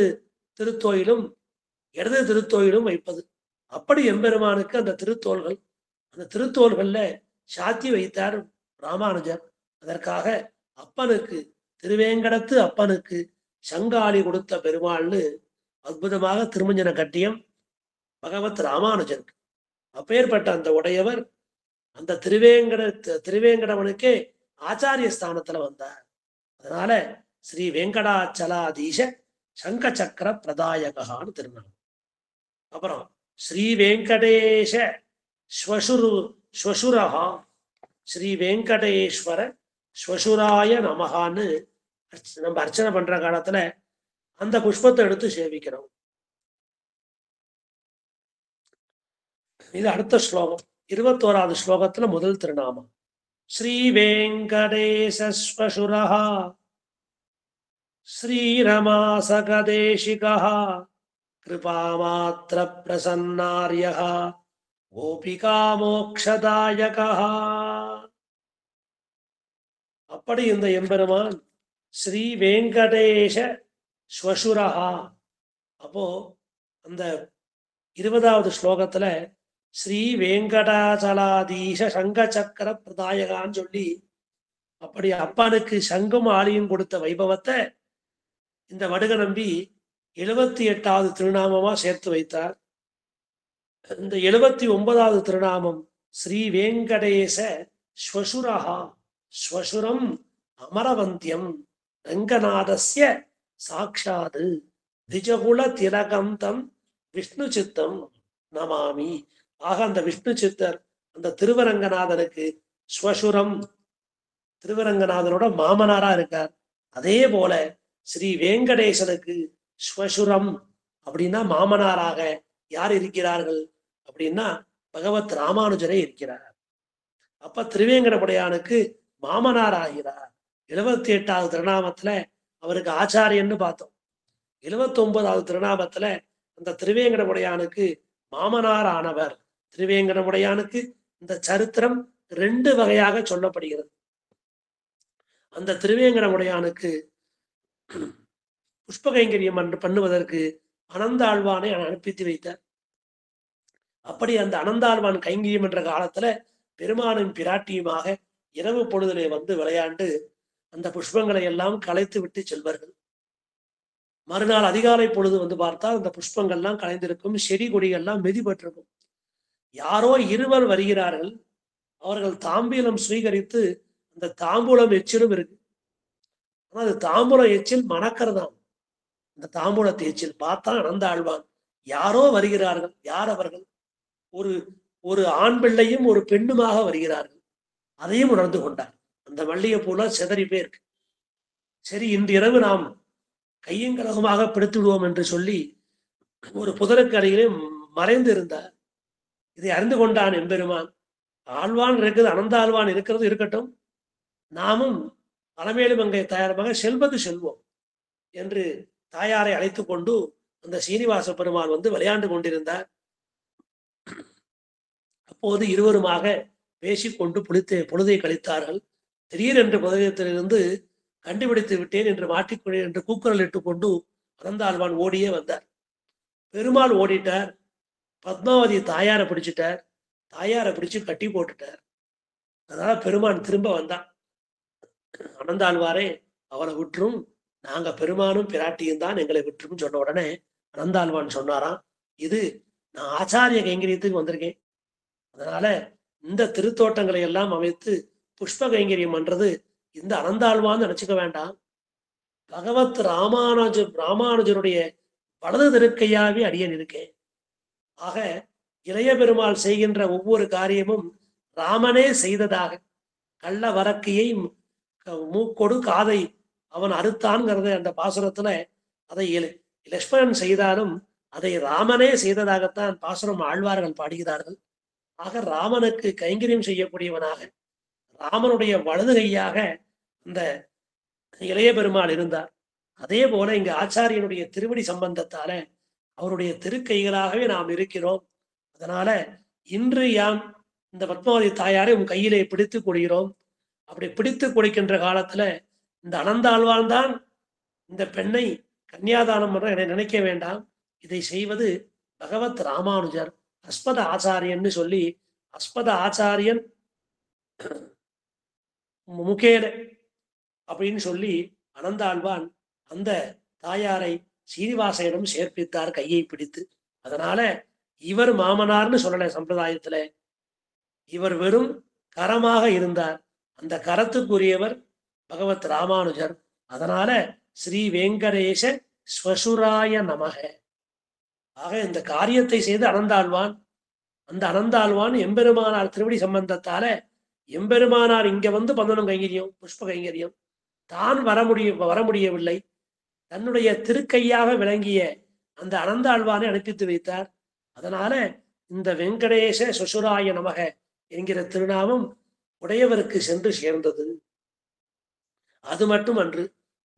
திருத்தோயிலும் இடது திருத்தோயிலும் வைப்பது. அப்படி எம்பெருமானுக்கு அந்த திருத்தோள்கள், அந்த திருத்தோள்கள்ல சாத்தி வைத்தார் ராமானுஜர். அதற்காக அப்பனுக்கு, திருவேங்கடத்து அப்பனுக்கு சங்காளி கொடுத்த பெருமாள்னு அற்புதமாக திருமஞ்சன கட்டியம் பகவத் ராமானுஜருக்கு. அப்பேற்பட்ட அந்த உடையவர் அந்த திருவேங்கடவனுக்கே ஆச்சாரிய ஸ்தானத்துல வந்தார். அதனால ஸ்ரீ வெங்கடாச்சலாதீஷ சங்க சக்கர பிரதாயகான்னு திருநாமம். அப்புறம் ஸ்ரீ வெங்கடேஷ ஸ்வசுரஹா, ஸ்ரீ வெங்கடேஸ்வர ஸ்வசுராய நமகான்னு நம்ம அர்ச்சனை பண்ற காலத்துல அந்த புஷ்பத்தை எடுத்து சேவிக்கிறோம். இது அடுத்த ஸ்லோகம். 21வது ஸ்லோகத்துல முதல் திருநாமம் ஸ்ரீ வெங்கடேஸ்வசுரஹா ஸ்ரீரமாசகதேசிகா கிருபாமாத்ர பிரசன்னார்யः கோபிகா மோக்ஷதாயகா. அப்படி இந்த எம்பெருமான் ஸ்ரீ வெங்கடேஷ ஸ்வசுரஹா. அப்போ அந்த 20வது ஸ்லோகத்துல ஸ்ரீ வெங்கடாச்சலாதீஷ சங்க சக்கர பிரதாயகான்னு சொல்லி அப்படி அப்பனுக்கு சங்கும் ஆலியும் கொடுத்த வைபவத்தை இந்த வடுக நம்பி 78வது திருநாமமா சேர்த்து வைத்தார். இந்த 79வது திருநாமம் ஸ்ரீ வெங்கடேச ஸ்வசுரஹா ஸ்வசுரம் அமரவந்தியம் ரங்கநாதஸ்ய சாட்சாது திஜகுல திலகம் தம் விஷ்ணு சித்தம் நமாமி. ஆக அந்த விஷ்ணு சித்தர் அந்த திருவரங்கநாதனுக்கு ஸ்வசுரம், திருவரங்கநாதனோட மாமனாரா இருக்கார். அதே போல ஸ்ரீ வெங்கடேசனுக்கு ஸ்வசுரம் அப்படின்னா மாமனாராக யார் இருக்கிறார்கள் அப்படின்னா பகவத் ராமானுஜரே இருக்கிறார். அப்ப திருவேங்கடமுடையானுக்கு மாமனார் ஆகிறார். 78வது திருநாமத்துல அவருக்கு ஆச்சாரியன்னு பார்த்தோம். 79வது திருநாமத்துல அந்த திருவேங்கடமுடையானுக்கு மாமனார் ஆனவர். திருவேங்கடமுடையானுக்கு இந்த சரித்திரம் 2 வகையாக சொல்லப்படுகிறது. அந்த திருவேங்கடமுடையானுக்கு புஷ்பகைங்கரியம் பண்ணுவதற்கு அனந்தாழ்வானை அனுப்பித்து வைத்தார். அப்படி அந்த அனந்தாழ்வான் கைங்கரியம் என்ற காலத்துல பெருமானின் பிராட்டியுமாக இரவு பொழுதிலே வந்து விளையாண்டு அந்த புஷ்பங்களை எல்லாம் களைத்து விட்டு செல்வார்கள். மறுநாள் அதிகாலை பொழுது வந்து பார்த்தால் அந்த புஷ்பங்கள்லாம் கலைந்திருக்கும், செடி கொடிகள்லாம் மெதிபட்டிருக்கும். யாரோ இருவர் வருகிறார்கள். அவர்கள் தாம்பூலம் ஸ்வீகரித்து அந்த தாம்பூலம் எச்சிலும் இருக்கு. ஆனா அது தாம்பூலம் எச்சில் மணக்கிறதாம். அந்த தாம்பூலத்தை எச்சில் பார்த்தா அனந்த ஆழ்வான் யாரோ வருகிறார்கள். யார் அவர்கள்? ஒரு ஆண் பிள்ளையும் ஒரு பெண்ணுமாக வருகிறார்கள். அதையும் உணர்ந்து கொண்டார். அந்த மல்லிகை பூல சிதறி போயிருக்கு. சரி, இன்று இரவு நாம் கையங்கலகமாக பிடித்து விடுவோம் என்று சொல்லி ஒரு புதருக்கு அருகிலே மறைந்து இருந்தார். இதை அறிந்து கொண்டான் எம்பெருமான். ஆழ்வான் இருக்குது, அனந்த ஆழ்வான் இருக்கிறது இருக்கட்டும், நாமும் அலமேலும் அங்கே தயாரமாக செல்வது செல்வோம் என்று தாயாரை அழைத்து கொண்டு அந்த சீனிவாச பெருமான் வந்து விளையாண்டு கொண்டிருந்தார். அப்போது இருவருமாக பேசிக்கொண்டு பொழுதை கழித்தார்கள். திடீரென்று புதகத்திலிருந்து கண்டுபிடித்து விட்டேன் என்று மாட்டிக்கொண்டேன் என்று கூக்குரல் இட்டு கொண்டு அனந்தாழ்வான் ஓடியே வந்தார். பெருமாள் ஓடிட்டார். பத்மாவதி தாயாரை பிடிச்சிட்டார். தாயாரை பிடிச்சு கட்டி போட்டுட்டார். அதனால பெருமான் திரும்ப வந்தான். அனந்தாழ்வாரே அவரை விட்டுரும், நாங்க பெருமானும் பிராட்டியும் தான் எங்களை விட்டுரும் சொன்ன உடனே அனந்தாழ்வான் சொன்னாராம், இது நான் ஆச்சாரிய கைங்கரியத்துக்கு வந்திருக்கேன். அதனால இந்த திருத்தோட்டங்களை எல்லாம் அமைத்து புஷ்ப கைங்கரியம் பண்றது இந்த அனந்தாழ்வான்னு நினைச்சுக்க வேண்டாம். பகவத் ராமானுஜருடைய வலது திருக்கையாவே அடியேன் இருக்கேன். ஆக இளைய பெருமாள் செய்கின்ற ஒவ்வொரு காரியமும் ராமனே செய்ததாக, கள்ள வரக்கையை மூக்கொடு காதை அவன் அறுத்தான்ங்கிறத அந்த பாசுரத்துல அதை லக்ஷ்மணன் செய்தாலும் அதை ராமனே செய்ததாகத்தான் பாசுரம் ஆழ்வார்கள் பாடுகிறார்கள். ஆக ராமனுக்கு கைங்கரியம் செய்யக்கூடியவனாக ராமனுடைய வலது கையாக இந்த இளைய பெருமாள் இருந்தார். அதே போல இங்கு ஆச்சாரியனுடைய திருவடி சம்பந்தத்தால அவருடைய திருக்கைகளாகவே நாம் இருக்கிறோம். அதனால இன்று யாம் இந்த பத்மாவதி தாயாரை உன் கையிலே பிடித்து கொடுக்கிறோம். அப்படி பிடித்து கொடுக்கின்ற காலத்துல இந்த அனந்தாழ்வான் தான் இந்த பெண்ணை கன்னியாதானம் என நினைக்க வேண்டாம். இதை செய்வது பகவத் ராமானுஜர் அஸ்பத ஆச்சாரியன்னு சொல்லி, அஸ்பத ஆச்சாரியன் முகேன அப்படின்னு சொல்லி அனந்தாழ்வான் அந்த தாயாரை சீனிவாசனிடம் சேர்ப்பித்தார் கையை பிடித்து. அதனால இவர் மாமனார்னு சொல்லல சம்பிரதாயத்துல, இவர் வெறும் கரமாக இருந்தார். அந்த கரத்துக்குரியவர் பகவத் ராமானுஜர். அதனால ஸ்ரீ வெங்கடேஷ ஸ்வசுராய நமக. ஆக இந்த காரியத்தை செய்து அனந்தாழ்வான், அந்த அனந்தாழ்வான் எம்பெருமானார் திருவடி சம்பந்தத்தால எம்பெருமானார் இங்க வந்து பந்தனம் கைங்கரியம் புஷ்ப கைங்கரியம் தான் வர முடியவில்லை. தன்னுடைய திருக்கையாக விளங்கிய அந்த அனந்தாழ்வானை அனுப்பித்து வைத்தார். அதனால இந்த வெங்கடேச சுசுராய நமக என்கிற திருநாமம் உடையவருக்கு சென்று சேர்ந்தது. அது மட்டுமன்று,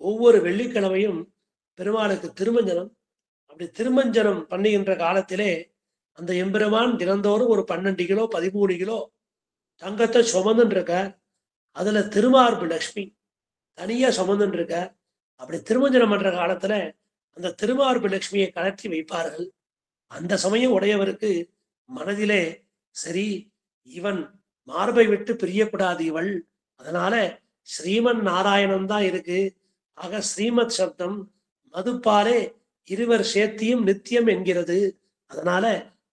ஒவ்வொரு வெள்ளிக்கிழமையும் பெருமாளுக்கு திருமஞ்சனம். அப்படி திருமஞ்சனம் பண்ணுகின்ற காலத்திலே அந்த எம்பெருமான் தினந்தோறும் ஒரு 12 கிலோ 13 கிலோ தங்கத்தை சுமந்துன்னு இருக்கார். அதுல திருமார்பு லட்சுமி தனியா சுமந்துன்னு இருக்கார். அப்படி திருமஞ்சனம் பண்ற காலத்துல அந்த திருமார்பு லட்சுமியை கலற்றி வைப்பார்கள். அந்த சமயம் உடையவருக்கு மனதிலே சரி, இவன் மார்பை விட்டு பிரியக்கூடாது இவள், அதனால ஸ்ரீமன் நாராயணன் தான் இருக்கு. ஆக ஸ்ரீமத் சப்தம் மதுப்பாலே இருவர் சேர்த்தியும் நித்தியம் என்கிறது. அதனால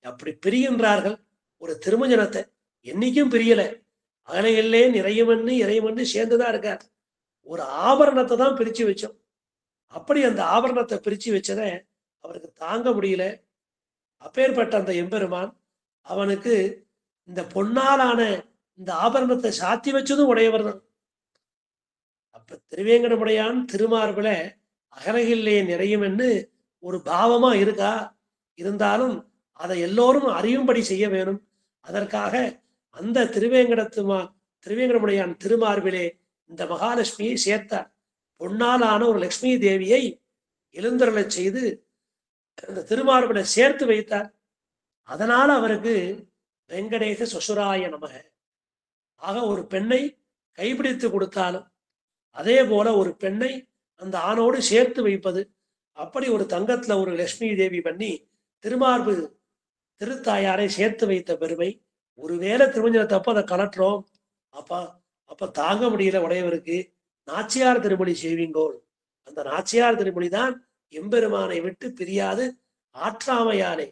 அப்படி பிரிகின்றார்கள். ஒரு திருமஞ்சனத்தை என்னைக்கும் பிரியல, அகலையிலே நிறையமண்ணு இறைமண்ணு சேர்ந்துதான் இருக்கார். ஒரு ஆபரணத்தை தான் பிரிச்சு வச்சோம். அப்படி அந்த ஆபரணத்தை பிரிச்சு வச்சத அவருக்கு தாங்க முடியல. அப்பேற்பட்ட அந்த எம்பெருமான் அவனுக்கு இந்த பொன்னாலான இந்த ஆபரணத்தை சாத்தி வச்சதும் உடையவர் தான். அப்ப திருவேங்கடமுடையான் திருமார்புல அகலகில்லே நிறையும்னு ஒரு பாவமா இருக்கா. இருந்தாலும் அதை எல்லோரும் அறியும்படி செய்ய வேணும். அதற்காக அந்த திருவேங்கடமுடையான் திருமார்பிலே இந்த மகாலட்சுமியை சேர்த்தார். பொன்னாலான ஒரு லட்சுமி தேவியை எழுந்தருளச் செய்து அந்த திருமார்பில சேர்த்து வைத்தார். அதனால அவருக்கு வெங்கடேச சொசுராய நமக. ஆக ஒரு பெண்ணை கைப்பிடித்து கொடுத்தாலும் அதே போல ஒரு பெண்ணை அந்த ஆணோடு சேர்த்து வைப்பது, அப்படி ஒரு தங்கத்துல ஒரு லட்சுமி தேவி பண்ணி திருமார்பு திருத்தாயாரை சேர்த்து வைத்த பெருமை. ஒருவேளை திருமஞ்சனத்தப்ப அதை கலட்டுறோம், அப்ப தாங்க முடியல உடையவருக்கு நாச்சியார் திருமொழி செய்வீங்கோள். அந்த நாச்சியார் திருமொழி தான் எம்பெருமானை விட்டு பிரியாது ஆற்றாமையாலே.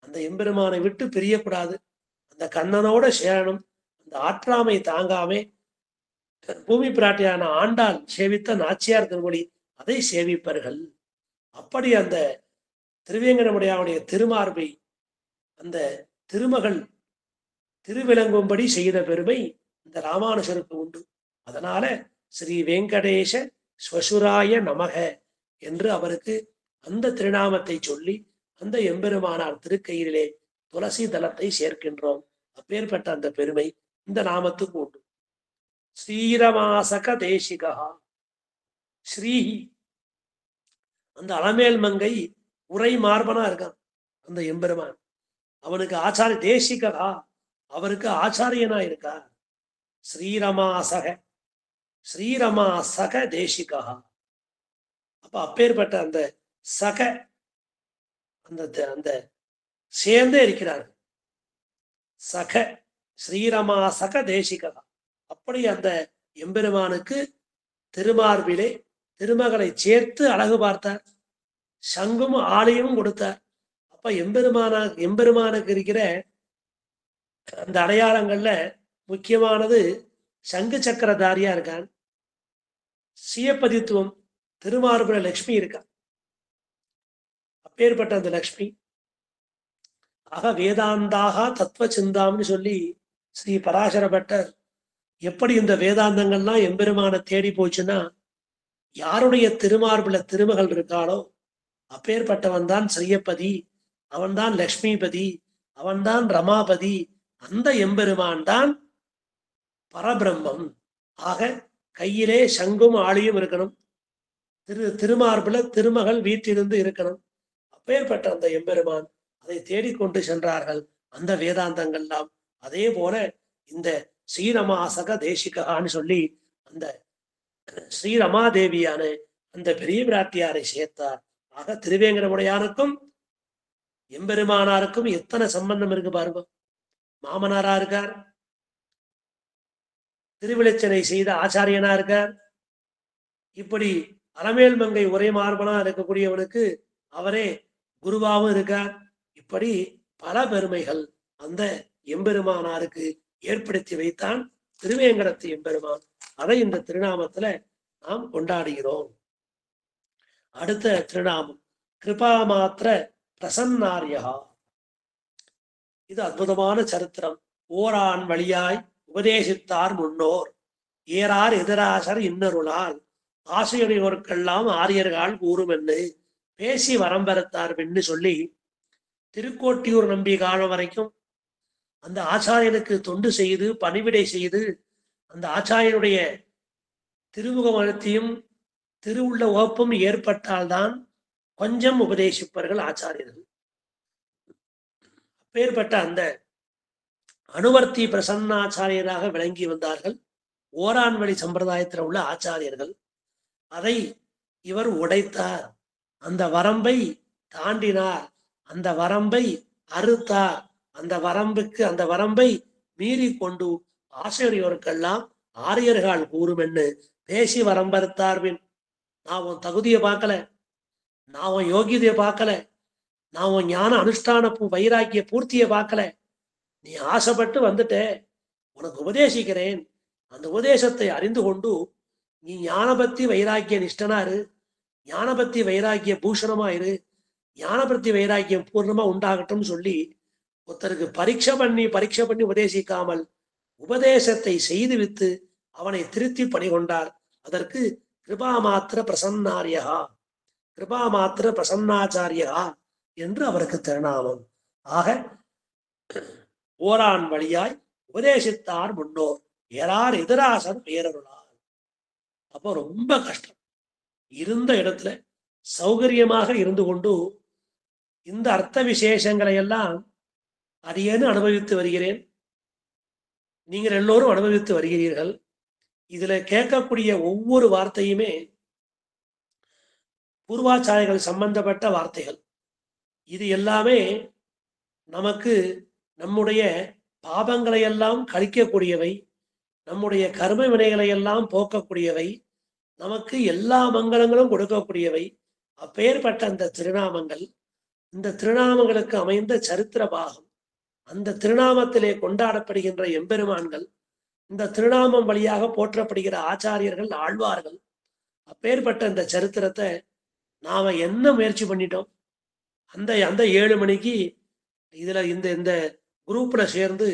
அந்த எம்பெருமானை விட்டு பிரியக்கூடாது, அந்த கண்ணனோட சேரணும். அந்த ஆற்றாமை தாங்காமே பூமி பிராட்டியான ஆண்டாள் சேவித்த நாச்சியார் திருமொழி, அதை சேவிப்பார்கள். அப்படி அந்த திருவேங்கடமுடையானுடைய திருமார்பை அந்த திருமகள் திருவிளங்கும்படி செய்த பெருமை இந்த ராமானுஜருக்கு உண்டு. அதனால ஸ்ரீ வெங்கடேஷ ஸ்வசுராய நமக என்று அவருக்கு அந்த திருநாமத்தை சொல்லி அந்த எம்பெருமானார் திருக்கையிலே துளசி தலத்தை சேர்க்கின்றோம். அப்பேற்பட்ட அந்த பெருமை இந்த நாமத்துக்கு உண்டு. ஸ்ரீரமாசக தேசிகா. ஸ்ரீ அந்த அலமேல் மங்கை உரை மார்பனா இருக்கான் அந்த எம்பெருமான். அவனுக்கு ஆச்சாரிய தேசிகா, அவருக்கு ஆச்சாரியனா இருக்கா. ஸ்ரீரமாசக ஸ்ரீரமாசக தேசிகா. அப்ப அப்பேற்பட்ட அந்த சக அந்த அந்த சேர்ந்தே இருக்கிறார்கள். சக ஸ்ரீரமாசக தேசிகா. அப்படி அந்த எம்பெருமானுக்கு திருமார்பிலே திருமகளை சேர்த்து அழகு பார்த்தார். சங்கும் ஆலயமும் கொடுத்தார். அப்ப எம்பெருமானுக்கு இருக்கிற அந்த அடையாளங்கள்ல முக்கியமானது சங்கு சக்கரதாரியா இருக்கான். சியப்பதித்துவம் திருமார்புல லட்சுமி இருக்கான். அப்பேற்பட்ட அந்த லட்சுமி ஆக வேதாந்தாக தத்துவ சிந்தாம்னு சொல்லி ஸ்ரீ பராசர பட்டர் எப்படி இந்த வேதாந்தங்கள்லாம் எம்பெருமான தேடி போச்சுன்னா, யாருடைய திருமார்புல திருமகள் இருக்காளோ அப்பேற்பட்டவன் தான் ஸ்ரீயப்பதி, அவன்தான் லக்ஷ்மிபதி, அவன்தான் ரமாபதி. அந்த எம்பெருமான் தான் பரபிரம்மம். ஆக கையிலே சங்கும் ஆளியும் இருக்கணும், திருமார்புல திருமகள் வீட்டிலிருந்து இருக்கணும். அப்பேற்பட்ட அந்த எம்பெருமான் அதை தேடிக்கொண்டு சென்றார்கள் அந்த வேதாந்தங்கள்லாம். அதே போல இந்த ஸ்ரீரமாசக தேசிகான்னு சொல்லி அந்த ஸ்ரீரமாதேவியான அந்த பெரிய பிராட்டியாரை சேர்த்தார். ஆக திருவேங்கடமுடையானுக்கும் எம்பெருமானாருக்கும் எத்தனை சம்பந்தம் இருக்கு பாருங்க. மாமனாரா இருக்கார், திருவிளைச்சனை செய்த ஆச்சாரியனா இருக்கார், இப்படி அலமேல் மங்கை ஒரே மார்பனா இருக்கக்கூடியவனுக்கு அவரே குருவாவும் இருக்கார். இப்படி பல பெருமைகள் அந்த எம்பெருமானாருக்கு ஏற்படுத்தி வைத்தான் திருவேங்கடத்து எம்பெருமான். அதை இந்த திருநாமத்துல நாம் கொண்டாடுகிறோம். அடுத்த திருநாமம் கிருபாமாத்திர பிரசன்னாரியா. இது அற்புதமான சரித்திரம். ஓரான் வழியாய் உபதேசித்தார் முன்னோர் ஏறார் எதிராசர் இன்னருளால் ஆசையுடையோருக்கெல்லாம் ஆரியர்கள் கூறும் என்று பேசி வரம்பெறுத்தார் என்று சொல்லி திருக்கோட்டியூர் நம்பி காலம் வரைக்கும் அந்த ஆச்சாரியனுக்கு தொண்டு செய்து பணிவிடை செய்து அந்த ஆச்சாரியனுடைய திருமுகமனத்தையும் திருவுள்ள ஓப்பும் ஏற்பட்டால்தான் கொஞ்சம் உபதேசிப்பார்கள் ஆச்சாரியர்கள். அப்பேற்பட்ட அந்த அனுவர்த்தி பிரசன்னாச்சாரியராக விளங்கி வந்தார்கள் ஓரான் வழி சம்பிரதாயத்தில் உள்ள ஆச்சாரியர்கள். அதை இவர் உடைத்தார், அந்த வரம்பை தாண்டினார், அந்த வரம்பை அறுத்தார். அந்த வரம்பை மீறி கொண்டு ஆசிரியருக்கெல்லாம் ஆரியர்கள் கூறும் என்று பேசி வரம்பறுத்தார்பின் நான் உன் தகுதியை பார்க்கல, நான் உன் யோகியதையை பார்க்கல, நான் உன் ஞான அனுஷ்டான வைராக்கிய பூர்த்தியை பார்க்கல, நீ ஆசைப்பட்டு வந்துட்ட, உனக்கு உபதேசிக்கிறேன், அந்த உபதேசத்தை அறிந்து கொண்டு நீ ஞானபக்தி வைராக்கிய நிஷ்டனாரு, ஞானபக்தி வைராக்கிய பூஷணமாயிரு, ஞானபக்தி வைராக்கியம் பூர்ணமா உண்டாகட்டும் சொல்லி ஒருத்தருக்கு பரீட்சை பண்ணி உபதேசிக்காமல் உபதேசத்தை செய்து வித்து அவனை திருத்தி பணிகொண்டார். அதற்கு கிருபாமாத்திர பிரசன்னாரியா, கிருபாமாத்திர பிரசன்னாச்சாரியா என்று அவருக்கு திருநாமம். ஆக ஓரான் வழியாய் உபதேசித்தார் முன்னோர் ஏறார் எதிராசர் பேரருளால். அப்போ ரொம்ப கஷ்டம். இருந்த இடத்துல சௌகரியமாக இருந்து கொண்டு இந்த அர்த்த விசேஷங்களை எல்லாம் அடியேன்னு அனுபவித்து வருகிறேன், நீங்கள் எல்லோரும் அனுபவித்து வருகிறீர்கள். இதுல கேட்கக்கூடிய ஒவ்வொரு வார்த்தையுமே பூர்வாச்சாரியர்கள் சம்பந்தப்பட்ட வார்த்தைகள். இது எல்லாமே நமக்கு நம்முடைய பாபங்களை எல்லாம் கழிக்கக்கூடியவை, நம்முடைய கர்ம வினைகளை எல்லாம் போக்கக்கூடியவை, நமக்கு எல்லா மங்களங்களும் கொடுக்கக்கூடியவை. அப்பேற்பட்ட அந்த திருநாமங்கள், இந்த திருநாமங்களுக்கு அமைந்த சரித்திர பாகம், அந்த திருநாமத்திலே கொண்டாடப்படுகின்ற எம்பெருமான்கள், இந்த திருநாமம் வழியாக போற்றப்படுகிற ஆச்சாரியர்கள் ஆழ்வார்கள், அப்பேற்பட்ட இந்த சரித்திரத்தை நாம என்ன முயற்சி பண்ணிட்டோம்? அந்த 7 மணிக்கு இதுல இந்த குரூப்ல சேர்ந்து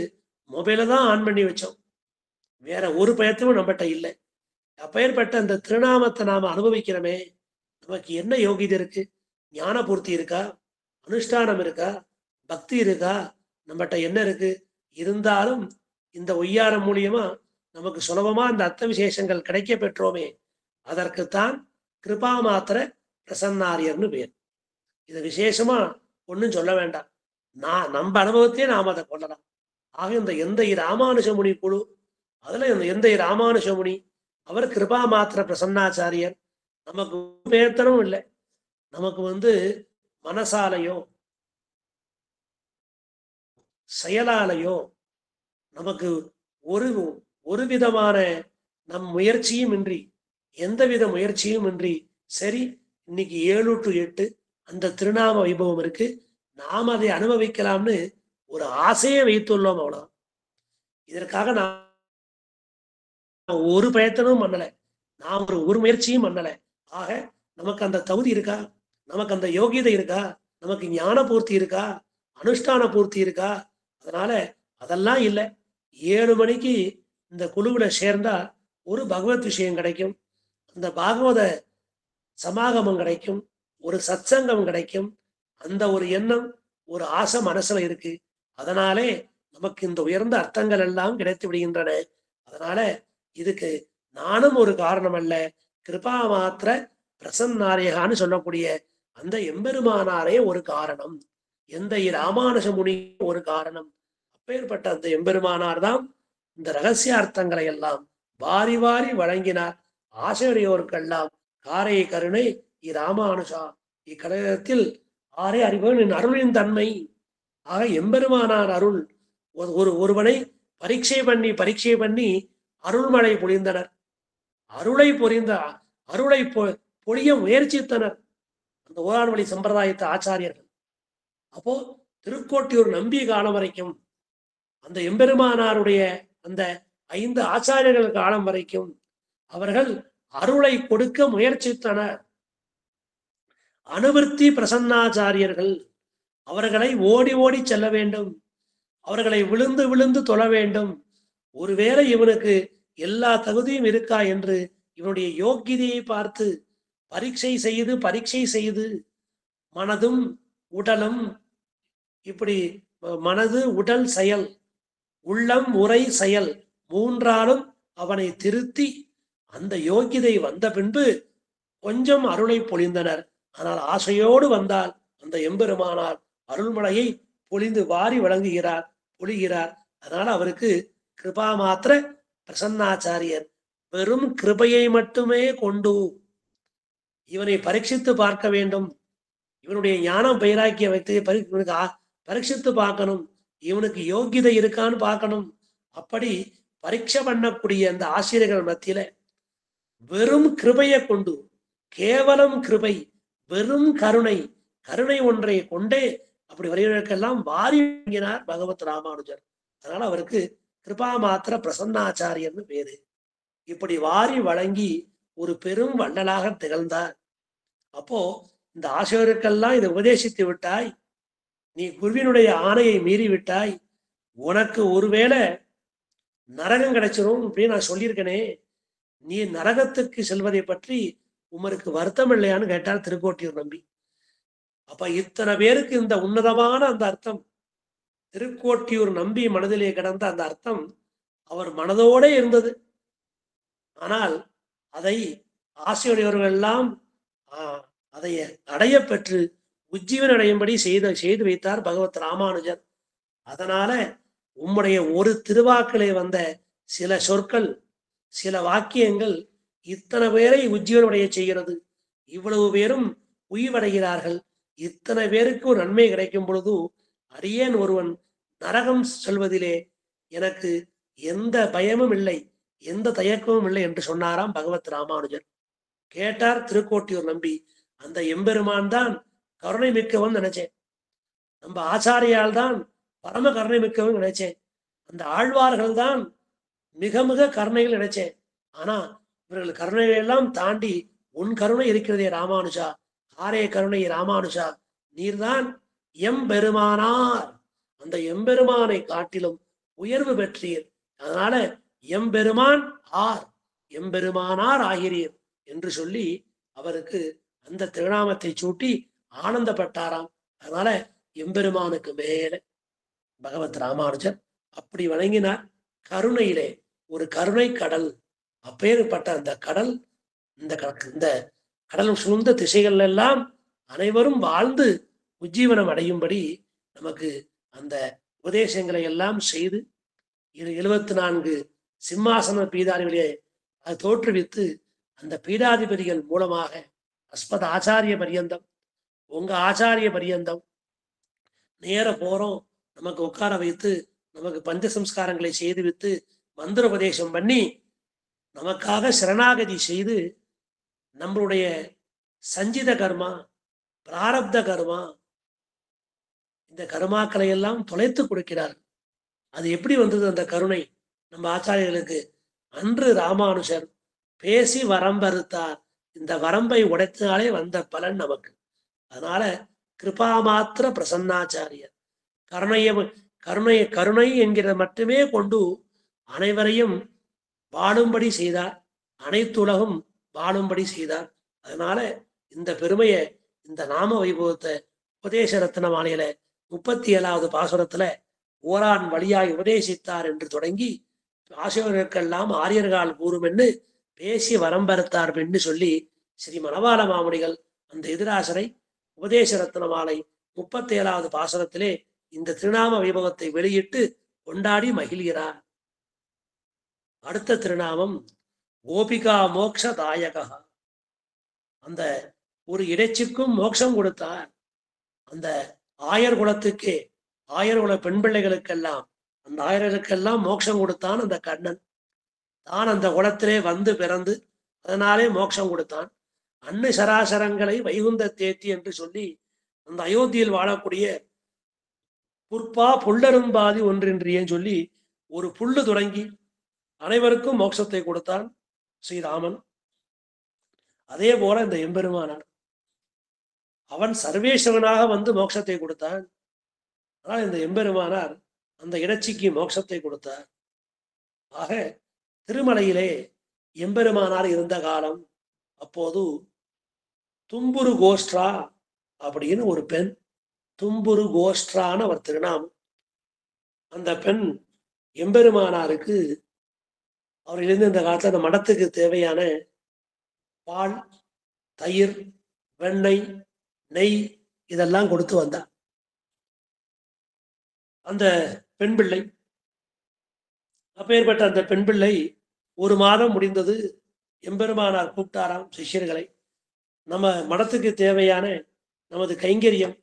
மொபைலை தான் ஆன் பண்ணி வச்சோம், வேற ஒரு பயத்தும் நம்மகிட்ட இல்லை. அப்பேற்பட்ட அந்த திருநாமத்தை நாம அனுபவிக்கிறோமே, நமக்கு என்ன யோகிதை இருக்கு? ஞான பூர்த்தி இருக்கா? அனுஷ்டானம் இருக்கா? பக்தி இருக்கா? நம்மகிட்ட என்ன இருக்கு? இருந்தாலும் இந்த ஒய்யாரம் மூலியமா நமக்கு சுலபமா அந்த அர்த்த விசேஷங்கள் கிடைக்க பெற்றோமே, அதற்குத்தான் கிருபா மாத்திர பிரசன்னாரியர்னு பேர். இதை விசேஷமா ஒன்றும் சொல்ல வேண்டாம், நம்ம அனுபவத்தையே நாம் அதை கொள்ளலாம். ஆக இந்த எந்தை ராமானுஜமுனி குழு, அதுல இந்த எந்தை ராமானுஜமுனி அவர் கிருபா மாத்திர பிரசன்னாச்சாரியர். நமக்கு பேர்த்தனும் இல்லை, நமக்கு மனசாலையோ செயலாலையோ நமக்கு ஒரு விதமான நம் முயற்சியும் இன்றி, எந்தவித முயற்சியும் இன்றி, சரி இன்னைக்கு 7 to 8 அந்த திருநாம வைபவம் இருக்கு, நாம் அதை அனுபவிக்கலாம்னு ஒரு ஆசையை வைத்துள்ளோம். அவ்வளவு. இதற்காக நான் ஒரு பிரயத்தனமும் பண்ணல, நான் ஒரு முயற்சியும் பண்ணல. ஆக நமக்கு அந்த தகுதி இருக்கா? நமக்கு அந்த யோகியதை இருக்கா? நமக்கு ஞான பூர்த்தி இருக்கா? அனுஷ்டான பூர்த்தி இருக்கா? அதனால அதெல்லாம் இல்லை. 7 மணிக்கு இந்த குழுவுல சேர்ந்தா ஒரு பகவத் விஷயம் கிடைக்கும், அந்த பாகவத சமாகமம் கிடைக்கும், ஒரு சத்சங்கம் கிடைக்கும். அந்த ஒரு எண்ணம், ஒரு ஆசை மனசுல இருக்கு. அதனாலே நமக்கு இந்த உயர்ந்த அர்த்தங்கள் எல்லாம் கிடைத்து விடுகின்றன. அதனால இதுக்கு நானும் ஒரு காரணம் அல்ல, கிருபா மாத்திர பிரசன்னாரியகான்னு சொல்லக்கூடிய அந்த எம்பெருமானாரே ஒரு காரணம், எந்த ராமானுஜ முனி ஒரு காரணம். அப்பேற்பட்ட அந்த எம்பெருமானார் தான் இந்த ரகசிய அர்த்தங்களை எல்லாம் வாரி வாரி வழங்கினார். ஆசிரியருக்கெல்லாம் காரை கருணை ராமானுஜா இக்கடகத்தில் ஆரே அறிவன் அருளின் தன்மை. ஆக எம்பெருமானார் அருள், ஒருவனை பரீட்சை பண்ணி அருள்மழை பொழிந்தனர். அருளை பொழிய முயற்சித்தனர் அந்த ஓரான் வழி சம்பிரதாயத்து ஆச்சாரியர்கள். அப்போ திருக்கோட்டியூர் நம்பி காலம் வரைக்கும் அந்த எம்பெருமானாருடைய அந்த 5 ஆச்சாரியர்கள் காலம் வரைக்கும் அவர்கள் அருளை கொடுக்க முயற்சித்தனர். அனுவர்த்தி பிரசன்னாச்சாரியர்கள் அவர்களை ஓடி ஓடி செல்ல வேண்டும், அவர்களை விழுந்து விழுந்து தொழ வேண்டும். ஒருவேளை இவனுக்கு எல்லா தகுதியும் இருக்கா என்று இவனுடைய யோக்கியதையை பார்த்து பரீட்சை செய்து மனதும் உடலும் இப்படி மனது உடல் செயல் உள்ளம் உரை செயல் மூன்றாலும் அவனை திருத்தி அந்த யோகிதை வந்த பின்பு கொஞ்சம் அருளை பொழிந்தனர். ஆனால் ஆசையோடு வந்தால் அந்த எம்பெருமானார் அருள்மலையை பொழிந்து வாரி வழங்குகிறார், பொழிகிறார். அதனால அவருக்கு கிருபா மாத்திர பிரசன்னாச்சாரியர். வெறும் கிருபையை மட்டுமே கொண்டு இவனை பரீட்சித்து பார்க்க வேண்டும், இவனுடைய ஞானம் பைராக்கிய வைத்து பரீட்சித்து பார்க்கணும், இவனுக்கு யோகிதை இருக்கான்னு பார்க்கணும். அப்படி பரீட்சை பண்ணக்கூடிய அந்த ஆசிரியர்கள் மத்தியில வெறும் கிருபையை கொண்டு, கேவலம் கிருபை, வெறும் கருணை ஒன்றை கொண்டே அப்படி வரைவதற்கெல்லாம் வாரி வழங்கினார் பகவத் ராமானுஜர். அதனால அவருக்கு கிருபா மாத்திர பிரசன்னாச்சாரியர்னு பேரு. இப்படி வாரி வழங்கி ஒரு பெரும் வள்ளலாக திகழ்ந்தார். அப்போ இந்த ஆசிரியருக்கெல்லாம் இதை உபதேசித்து விட்டாய், நீ குருவினுடைய ஆணையை மீறி விட்டாய், உனக்கு ஒருவேளை நரகம் கிடைச்சிரும் அப்படின்னு நான் சொல்லியிருக்கனே, நீ நரகத்துக்கு செல்வதை பற்றி உமருக்கு வருத்தம் இல்லையான்னு கேட்டார் திருக்கோட்டியூர் நம்பி. அப்ப இத்தனை பேருக்கு இந்த உன்னதமான அந்த அர்த்தம் திருக்கோட்டியூர் நம்பி மனதிலே கிடந்த அந்த அர்த்தம் அவர் மனதோட இருந்தது. ஆனால் அதை ஆசையுடையவர்கள் எல்லாம் அதை அடைய பெற்று உஜ்ஜீவன் அடையும்படி செய்து வைத்தார் பகவத் ராமானுஜர். அதனால உம்முடைய ஒரு திருவாக்கிலே வந்த சில சொற்கள், சில வாக்கியங்கள் இத்தனை பேரை உஜ்ஜீவன் அடைய செய்கிறது. இவ்வளவு பேரும் உய்வடைகிறார்கள். இத்தனை பேருக்கு ஒரு நன்மை கிடைக்கும் பொழுது அடியேன் ஒருவன் நரகம் செல்வதிலே எனக்கு எந்த பயமும் இல்லை, எந்த தயக்கமும் இல்லை என்று சொன்னாராம் பகவத் ராமானுஜர். கேட்டார் திருக்கோட்டியூர் நம்பி, அந்த எம்பெருமான் தான் கருணை மிக்கவன் நினைச்சேன், நம்ம ஆச்சாரியால் தான் பரம கருணை மிக்கவன் நினைச்சேன், அந்த ஆழ்வார்கள் தான் மிக மிக கருணைகள் நினைச்சேன். ஆனா இவர்கள் கருணைகள் எல்லாம் தாண்டி உன் கருணை இருக்கிறதே ராமானுஜா, ஆரே கருணை ராமானுஜா, நீர்தான் எம்பெருமானார், அந்த எம்பெருமானை காட்டிலும் உயர்வு பெற்றீர். அதனால எம்பெருமான் ஆர், எம்பெருமானார் ஆகிறீர் என்று சொல்லி அவருக்கு அந்த திருநாமத்தை சூட்டி ஆனந்தப்பட்டாராம். அதனால எம்பெருமானுக்கு மேல பகவத் ராமானுஜர் அப்படி வழங்கினார். கருணையிலே ஒரு கருணை கடல், அப்பேற்பட்ட அந்த கடல், இந்த கடல் சூழ்ந்த திசைகள் எல்லாம் அனைவரும் வாழ்ந்து உஜ்ஜீவனம் அடையும்படி நமக்கு அந்த உபதேசங்களை எல்லாம் செய்து 74 சிம்மாசன பீடாதிபதியை அது தோற்றுவித்து அந்த பீடாதிபதிகள் மூலமாக அஸ்மத் ஆச்சாரிய பரியந்தம், உங்க ஆச்சாரிய பரியந்தம் நேர போறோம், நமக்கு உட்கார வைத்து நமக்கு பஞ்ச சம்ஸ்காரங்களை செய்து வித்து மந்திர உபதேசம் பண்ணி நமக்காக சரணாகதி செய்து நம்மளுடைய சஞ்சித கர்மா, பிராரப்த கர்மா, இந்த கர்மாக்களை எல்லாம் தொலைத்து கொடுக்கிறார். அது எப்படி வந்தது அந்த கருணை நம்ம ஆச்சாரியர்களுக்கு? அன்று ராமானுஜர் பேசி வரம்பறுத்தார், இந்த வரம்பை உடைத்தாலே வந்த பலன் நமக்கு. அதனால கிருபா மாத்திர பிரசன்னாச்சாரியர் கருணை என்கிற மட்டுமே கொண்டு அனைவரையும் வாழும்படி செய்தார், அனைத்துலகும் வாழும்படி செய்தார். அதனால இந்த பெருமையை, இந்த நாம வைபவத்தை உபதேச ரத்ன மாலையில 37வது பாசுரத்துல ஓரான் வழியாய் உபதேசித்தார் என்று தொடங்கி ஆசிரியர்களுக்கெல்லாம் ஆரியர்கள் கூறும் என்று பேசி வரம்பறுத்தார் என்று சொல்லி ஸ்ரீ மணவாள மாமுனிகள் அந்த எதிராசரை உபதேச ரத்ன மாலை 37வது பாசுரத்திலே இந்த திருநாம வைபவத்தை வெளியிட்டு கொண்டாடி மகிழ்கிறார். அடுத்த திருநாமம் கோபிகா மோக்ஷதாயகா. அந்த ஒரு இடைச்சிக்கும் மோட்சம் கொடுத்தார். அந்த ஆயர் குலத்துக்கே, ஆயர்குல பெண் பிள்ளைகளுக்கெல்லாம், அந்த ஆயர்களுக்கெல்லாம் மோட்சம் கொடுத்தான் அந்த கண்ணன். தான் அந்த குலத்திலே வந்து பிறந்து அதனாலே மோட்சம் கொடுத்தான். அன்னு சராசரங்களை வைகுந்த தேத்தி என்று சொல்லி அந்த அயோத்தியில் வாழக்கூடிய புற்பா புல்லரும்பாதி ஒன்றின்றியன்னு சொல்லி ஒரு புல்லு தொடங்கி அனைவருக்கும் மோட்சத்தை கொடுத்தான் ஸ்ரீராமன். அதே போல இந்த எம்பெருமானார் அவன் சர்வேஸ்வரனாக வந்து மோட்சத்தை கொடுத்தான். ஆனால் இந்த எம்பெருமானார் அந்த இடைச்சிக்கு மோட்சத்தை கொடுத்தார். ஆக திருமலையிலே எம்பெருமானார் இருந்த காலம். அப்போது தும்புரு கோஷ்ட்ரா அப்படின்னு ஒரு பெண், தும்புரு கோஷ்ட்ரான்னு அவர் திருநாமம். அந்த பெண் எம்பெருமானாருக்கு அவரிலிருந்து இந்த காலத்துல அந்த மடத்துக்கு தேவையான பால், தயிர், வெண்ணெய், நெய் இதெல்லாம் கொடுத்து வந்தார். அந்த பெண் பிள்ளை அப்பேற்பட்ட அந்த பெண் பிள்ளை ஒரு மாதம் முடிந்தது. எம்பெருமானார் கூப்பிட்டாராம் சிஷ்யர்களை, நம்ம மடத்துக்கு தேவையான நமது கைங்கரியம்,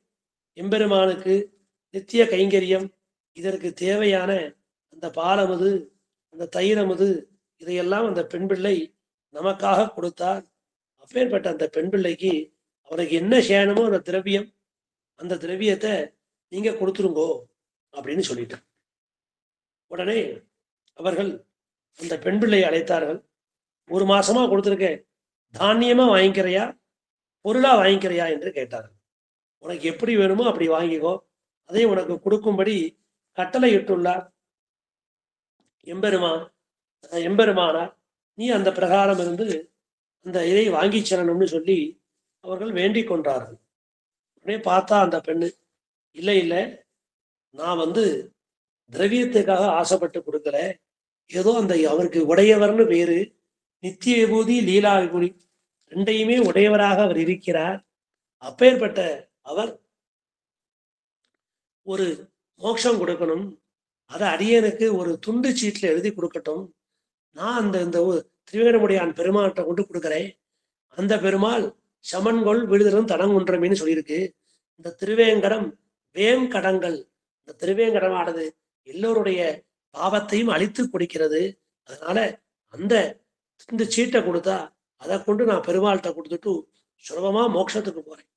எம்பெருமானுக்கு நித்திய கைங்கரியம், இதற்கு தேவையான அந்த பாலமது, அந்த தயிரமது, இதையெல்லாம் அந்த பெண் பிள்ளை நமக்காக கொடுத்தார். அப்பேற்பட்ட அந்த பெண் பிள்ளைக்கு அவனுக்கு என்ன செய்யணுமோ அந்த திரவியம், அந்த திரவியத்தை நீங்க கொடுத்துருங்கோ அப்படின்னு சொல்லிட்டார். உடனே அவர்கள் அந்த பெண் பிள்ளையை அழைத்தார்கள். ஒரு மாசமா கொடுத்துருக்கேன், தானியமா வாங்கிக்கிறையா பொருளா வாங்கிக்கிறையா என்று கேட்டார்கள். உனக்கு எப்படி வேணுமோ அப்படி வாங்கிக்கோ, அதை உனக்கு கொடுக்கும்படி கட்டளை இட்டுள்ளார் எம்பெருமானார். நீ அந்த பிரகாரம் இருந்து அந்த இதை வாங்கி செல்லணும்னு சொல்லி அவர்கள் வேண்டிக் கொண்டார்கள். உடனே பார்த்தா அந்த பெண்ணு, இல்லை இல்லை, நான் வந்து திரவியத்துக்காக ஆசைப்பட்டு கொடுக்கல, ஏதோ அந்த அவருக்கு உடையவர்னு பேரு, நித்திய விபூதி லீலா விபூதி ரெண்டையுமே உடையவராக அவர் இருக்கிறார். அப்பேற்பட்ட அவர் ஒரு மோட்சம் கொடுக்கணும், அதை அடியனுக்கு ஒரு துண்டு சீட்டில் எழுதி கொடுக்கட்டும். நான் அந்த இந்த திருவேங்கடமுடையான் பெருமாள்கிட்ட கொண்டு கொடுக்குறேன். அந்த பெருமாள் சமன்கொள் விடுதலும் தடங்குன்றமேன்னு சொல்லியிருக்கு. இந்த திருவேங்கடம் வேங்கடங்கள், இந்த திருவேங்கடமானது எல்லோருடைய பாவத்தையும் அழித்து கொடுக்கிறது. அதனால அந்த இந்த சீட்டை கொடுத்தா அதை கொண்டு நான் பெருமாள்கிட்ட கொடுத்துட்டு சுலபமா மோட்சத்துக்கு போறேன்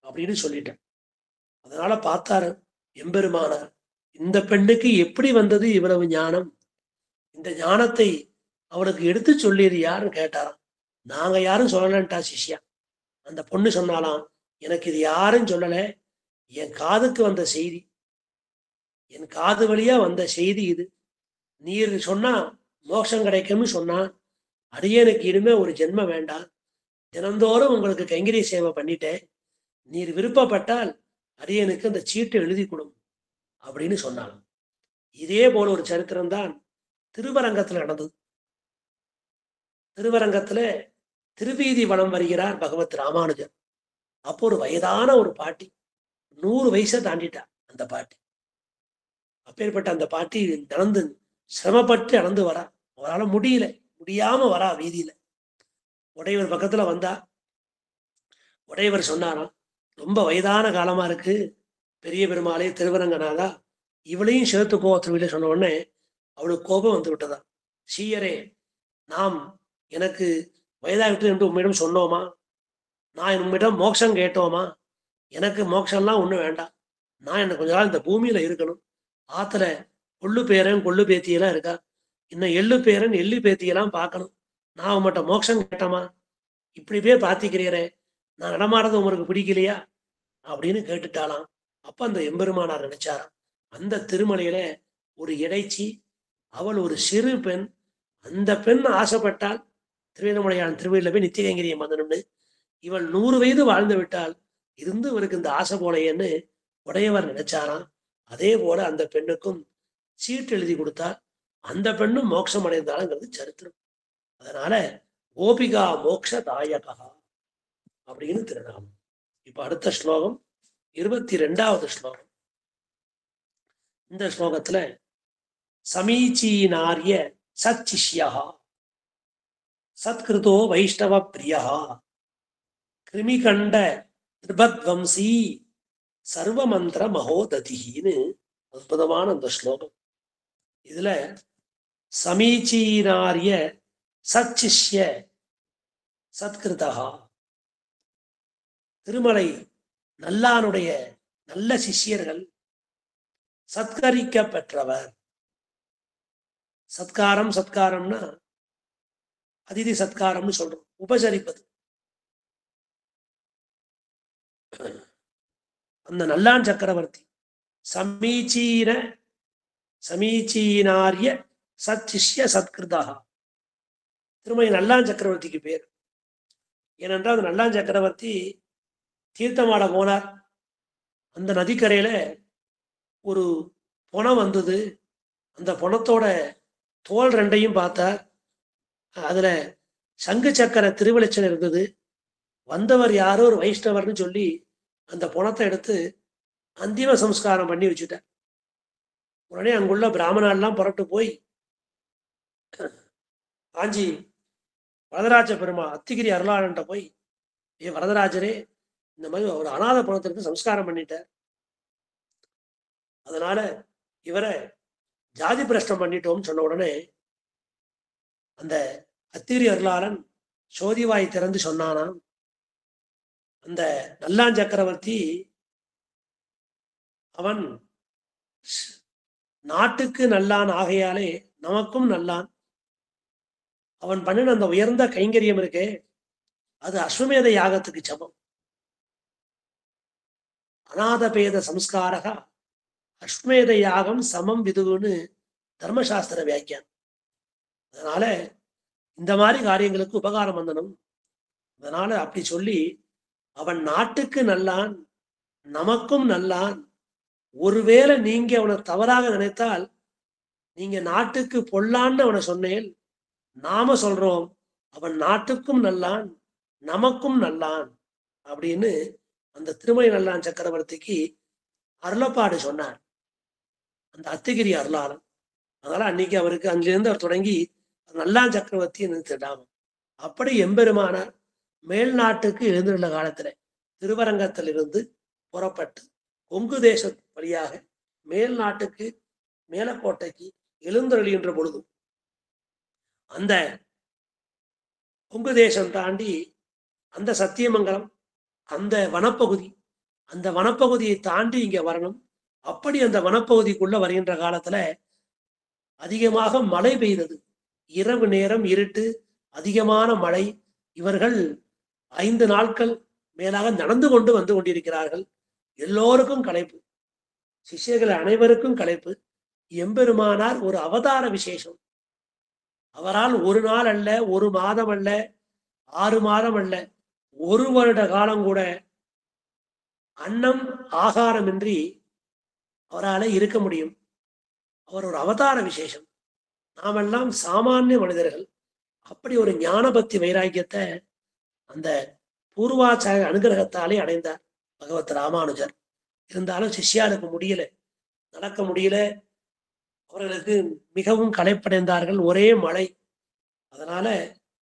அப்படின்னு சொல்லிட்டேன். அதனால பார்த்தாரு எம்பெருமானார், இந்த பெண்ணுக்கு எப்படி வந்தது இவ்வளவு ஞானம், இந்த ஞானத்தை அவனுக்கு எடுத்து சொல்லியது யாருன்னு கேட்டாராம். நாங்க யாரும் சொல்லலன்ட்டா சிஷ்யா. அந்த பொண்ணு சொன்னாலாம், எனக்கு இது யாரும் சொல்லல, என் காதுக்கு வந்த செய்தி, என் காது வழியா வந்த செய்தி இது. நீர் சொன்னா மோட்சம் கிடைக்கும்னு சொன்னா, அடியனுக்கு இனிமே ஒரு ஜென்மம் வேண்டாம், தினந்தோறும் உங்களுக்கு கைங்கரிய சேவை பண்ணிட்டேன், நீர் விருப்பப்பட்டால் அடியனுக்கு அந்த சீட்டை எழுதி கொடும் அப்படின்னு சொன்னாங்க. இதே போல ஒரு சரித்திரம் தான் திருவரங்கத்துல நடந்தது. திருவரங்கத்துல திருவீதி வலம் வருகிறார் பகவத் ராமானுஜர். அப்போ ஒரு வயதான ஒரு பாட்டி, 100 வயசை தாண்டிட்டா அந்த பாட்டி. அப்பேற்பட்ட அந்த பாட்டி நடந்து சிரமப்பட்டு நடந்து வரா, அவரால் முடியாம வரா வீதியில. உடையவர் பக்கத்துல வந்தா. உடையவர் சொன்னாராம், ரொம்ப வயதான காலமா இருக்கு, பெரிய பெருமாளே திருவரங்கநாதா இவளையும் சேர்த்துக்கோ திருவிழா. சொன்ன உடனே அவளுக்கு கோபம் வந்து விட்டதா. சீயரே, நாம் எனக்கு வயதாகிட்டு என்று உம்மிடம் சொன்னோமா? நான் உம்மிடம் மோட்சம் கேட்டோமா? எனக்கு மோட்சம்லாம் ஒன்றும் வேண்டாம், நான் எனக்கு கொஞ்ச நாள் இந்த பூமியில இருக்கணும். ஆத்துல கொள்ளு பேரன் கொள்ளு பேத்தியெல்லாம் இருக்கா, இன்னும் எள்ளு பேரன் எள்ளு பேத்தியெல்லாம் பார்க்கணும். நான் உங்கள்கிட்ட மோட்சம் கேட்டோமா? இப்படி பேர் பார்த்திக்கிறீரே, நான் நடமாடுறது உங்களுக்கு பிடிக்கலையா அப்படின்னு கேட்டுட்டாலாம். அப்ப அந்த எம்பெருமானார் நினைச்சாராம், அந்த திருமலையில ஒரு இடைச்சி, அவள் ஒரு சிறு பெண், அந்த பெண் ஆசைப்பட்டால் திருவேங்கடமுடையான் திருவள்ளில போய் நித்திய கைங்கரியம் பண்ணணும்னு, இவள் 100 வயது வாழ்ந்து விட்டால் இருந்து இவருக்கு இந்த ஆசை போலையன்னு உடையவர் நினைச்சாராம். அதே போல அந்த பெண்ணுக்கும் சீட்டு எழுதி கொடுத்தால் அந்த பெண்ணும் மோட்சம் அடைந்தாளுங்கிறது சரித்திரம். அதனால கோபிகா மோக்ஷ தாயகா அப்படின்னு திருநாமம். இப்ப அடுத்த ஸ்லோகம் 22வது ஸ்லோகம். இந்த ஸ்லோகத்துல சமீச்சீனாரிய சச்சிஷ்யா சத்கிருதோ வைஷ்ணவ பிரியா கிருமிகண்ட திரிபத்வம்சி சர்வமந்திர மகோததின்னு அற்புதமான அந்த ஸ்லோகம். இதுல சமீச்சீனாரிய சச்சிஷ்ய சத்கிருதா. திருமலை நல்லானுடைய நல்ல சிஷ்யர்கள், சத்கரிக்க பெற்றவர். சத்காரம், சத்காரம்னா அதிதி சத்காரம்னு சொல்றோம், உபசரிப்பது. அந்த நல்லான் சக்கரவர்த்தி சமீச்சீனாரிய சச்சிஷ்ய சத்கிருதா. திருமலை நல்லான் சக்கரவர்த்திக்கு பேர். ஏனென்றால் அந்த நல்லான் சக்கரவர்த்தி தீர்த்தமாட போனார். அந்த நதிக்கரையில ஒரு பொணம் வந்தது. அந்த பொணத்தோட தோல் ரெண்டையும் பார்த்தார். அதுல சங்கு சக்கர திருவெளிச்சம் இருந்தது. வந்தவர் யாரோ ஒரு வைஷ்ணவர்னு சொல்லி அந்த பொணத்தை எடுத்து அந்திம சம்ஸ்காரம் பண்ணி வச்சுட்டார். உடனே அங்குள்ள பிராமணாலாம் புறட்டு போய் காஞ்சி வரதராஜ பெருமா அத்திகிரி அருளாளன்ட்ட போய், ஏ வரதராஜரே, இந்த மாதிரி ஒரு அநாத பணத்திற்கு சம்ஸ்காரம் பண்ணிட்டார், அதனால இவரை ஜாதி பிரஷ்டம் பண்ணிட்டோம்னு சொன்ன உடனே அந்த அத்திகிரி அருளாளன் சோதிவாய் திறந்து சொன்னானாம், அந்த நல்லான் சக்கரவர்த்தி அவன் நாட்டுக்கு நல்லான் ஆகையாலே நமக்கும் நல்லான். அவன் பண்ணின அந்த உயர்ந்த கைங்கரியம் இருக்கே, அது அஸ்வமேத யாகத்துக்கு சமம். அநாத பேத சம்ஸ்காரக அஸ்வமேத யாகம் சமம் விதுன்னு தர்மசாஸ்திர வியாக்கியானம். அதனால இந்த மாதிரி காரியங்களுக்கு உபகாரம் வந்தனும். அதனால அப்படி சொல்லி அவன் நாட்டுக்கு நல்லான், நமக்கும் நல்லான். ஒருவேளை நீங்க அவனை தவறாக நினைத்தால், நீங்க நாட்டுக்கு பொல்லான்னு அவனை சொன்னேன், நாம சொல்றோம் அவன் நாட்டுக்கும் நல்லான் நமக்கும் நல்லான் அப்படின்னு அந்த திருமலை நல்லான் சக்கரவர்த்திக்கு அருளப்பாடு சொன்னார் அந்த அத்திகிரி அருளாளன். அதனால அன்னைக்கு அவருக்கு அங்கிருந்து அவர் தொடங்கி நல்லான் சக்கரவர்த்தி நிறுத்திடாம. அப்படி எம்பெருமானார் மேல் நாட்டுக்கு எழுந்துள்ள காலத்துல திருவரங்கத்திலிருந்து புறப்பட்டு கொங்கு தேச வழியாக மேல் நாட்டுக்கு மேலக்கோட்டைக்கு எழுந்தருளின்ற பொழுதும் அந்த கொங்கு தேசம் தாண்டி அந்த சத்தியமங்கலம் அந்த வனப்பகுதி, அந்த வனப்பகுதியை தாண்டி இங்க வரணும். அப்படி அந்த வனப்பகுதிக்குள்ள வருகின்ற காலத்துல அதிகமாக மழை பெய்தது. இரவு நேரம் இருட்டு, அதிகமான மழை. இவர்கள் 5 நாட்கள் மேலாக நடந்து கொண்டு வந்து கொண்டிருக்கிறார்கள். எல்லோருக்கும் களைப்பு, சிஷ்யர்கள் அனைவருக்கும் களைப்பு. எம்பெருமானார் ஒரு அவதார விசேஷம். அவரால் ஒரு நாள் அல்ல, ஒரு மாதம் அல்ல, 6 மாதம் அல்ல, 1 வருட காலம் கூட அன்னம் ஆகாரமின்றி அவரால் இருக்க முடியும். அவர் ஒரு அவதார விசேஷம். நாமெல்லாம் சாமானிய மனிதர்கள். அப்படி ஒரு ஞான பக்தி வைராக்கியத்தை அந்த பூர்வாச்சார அனுகிரகத்தாலே அடைந்தார் பகவத் ராமானுஜர். இருந்தாலும் சிஷ்யாளுக்கு முடியல, நடக்க முடியல. அவர்களுக்கு மிகவும் களைப்படைந்தார்கள். ஒரே மழை. அதனால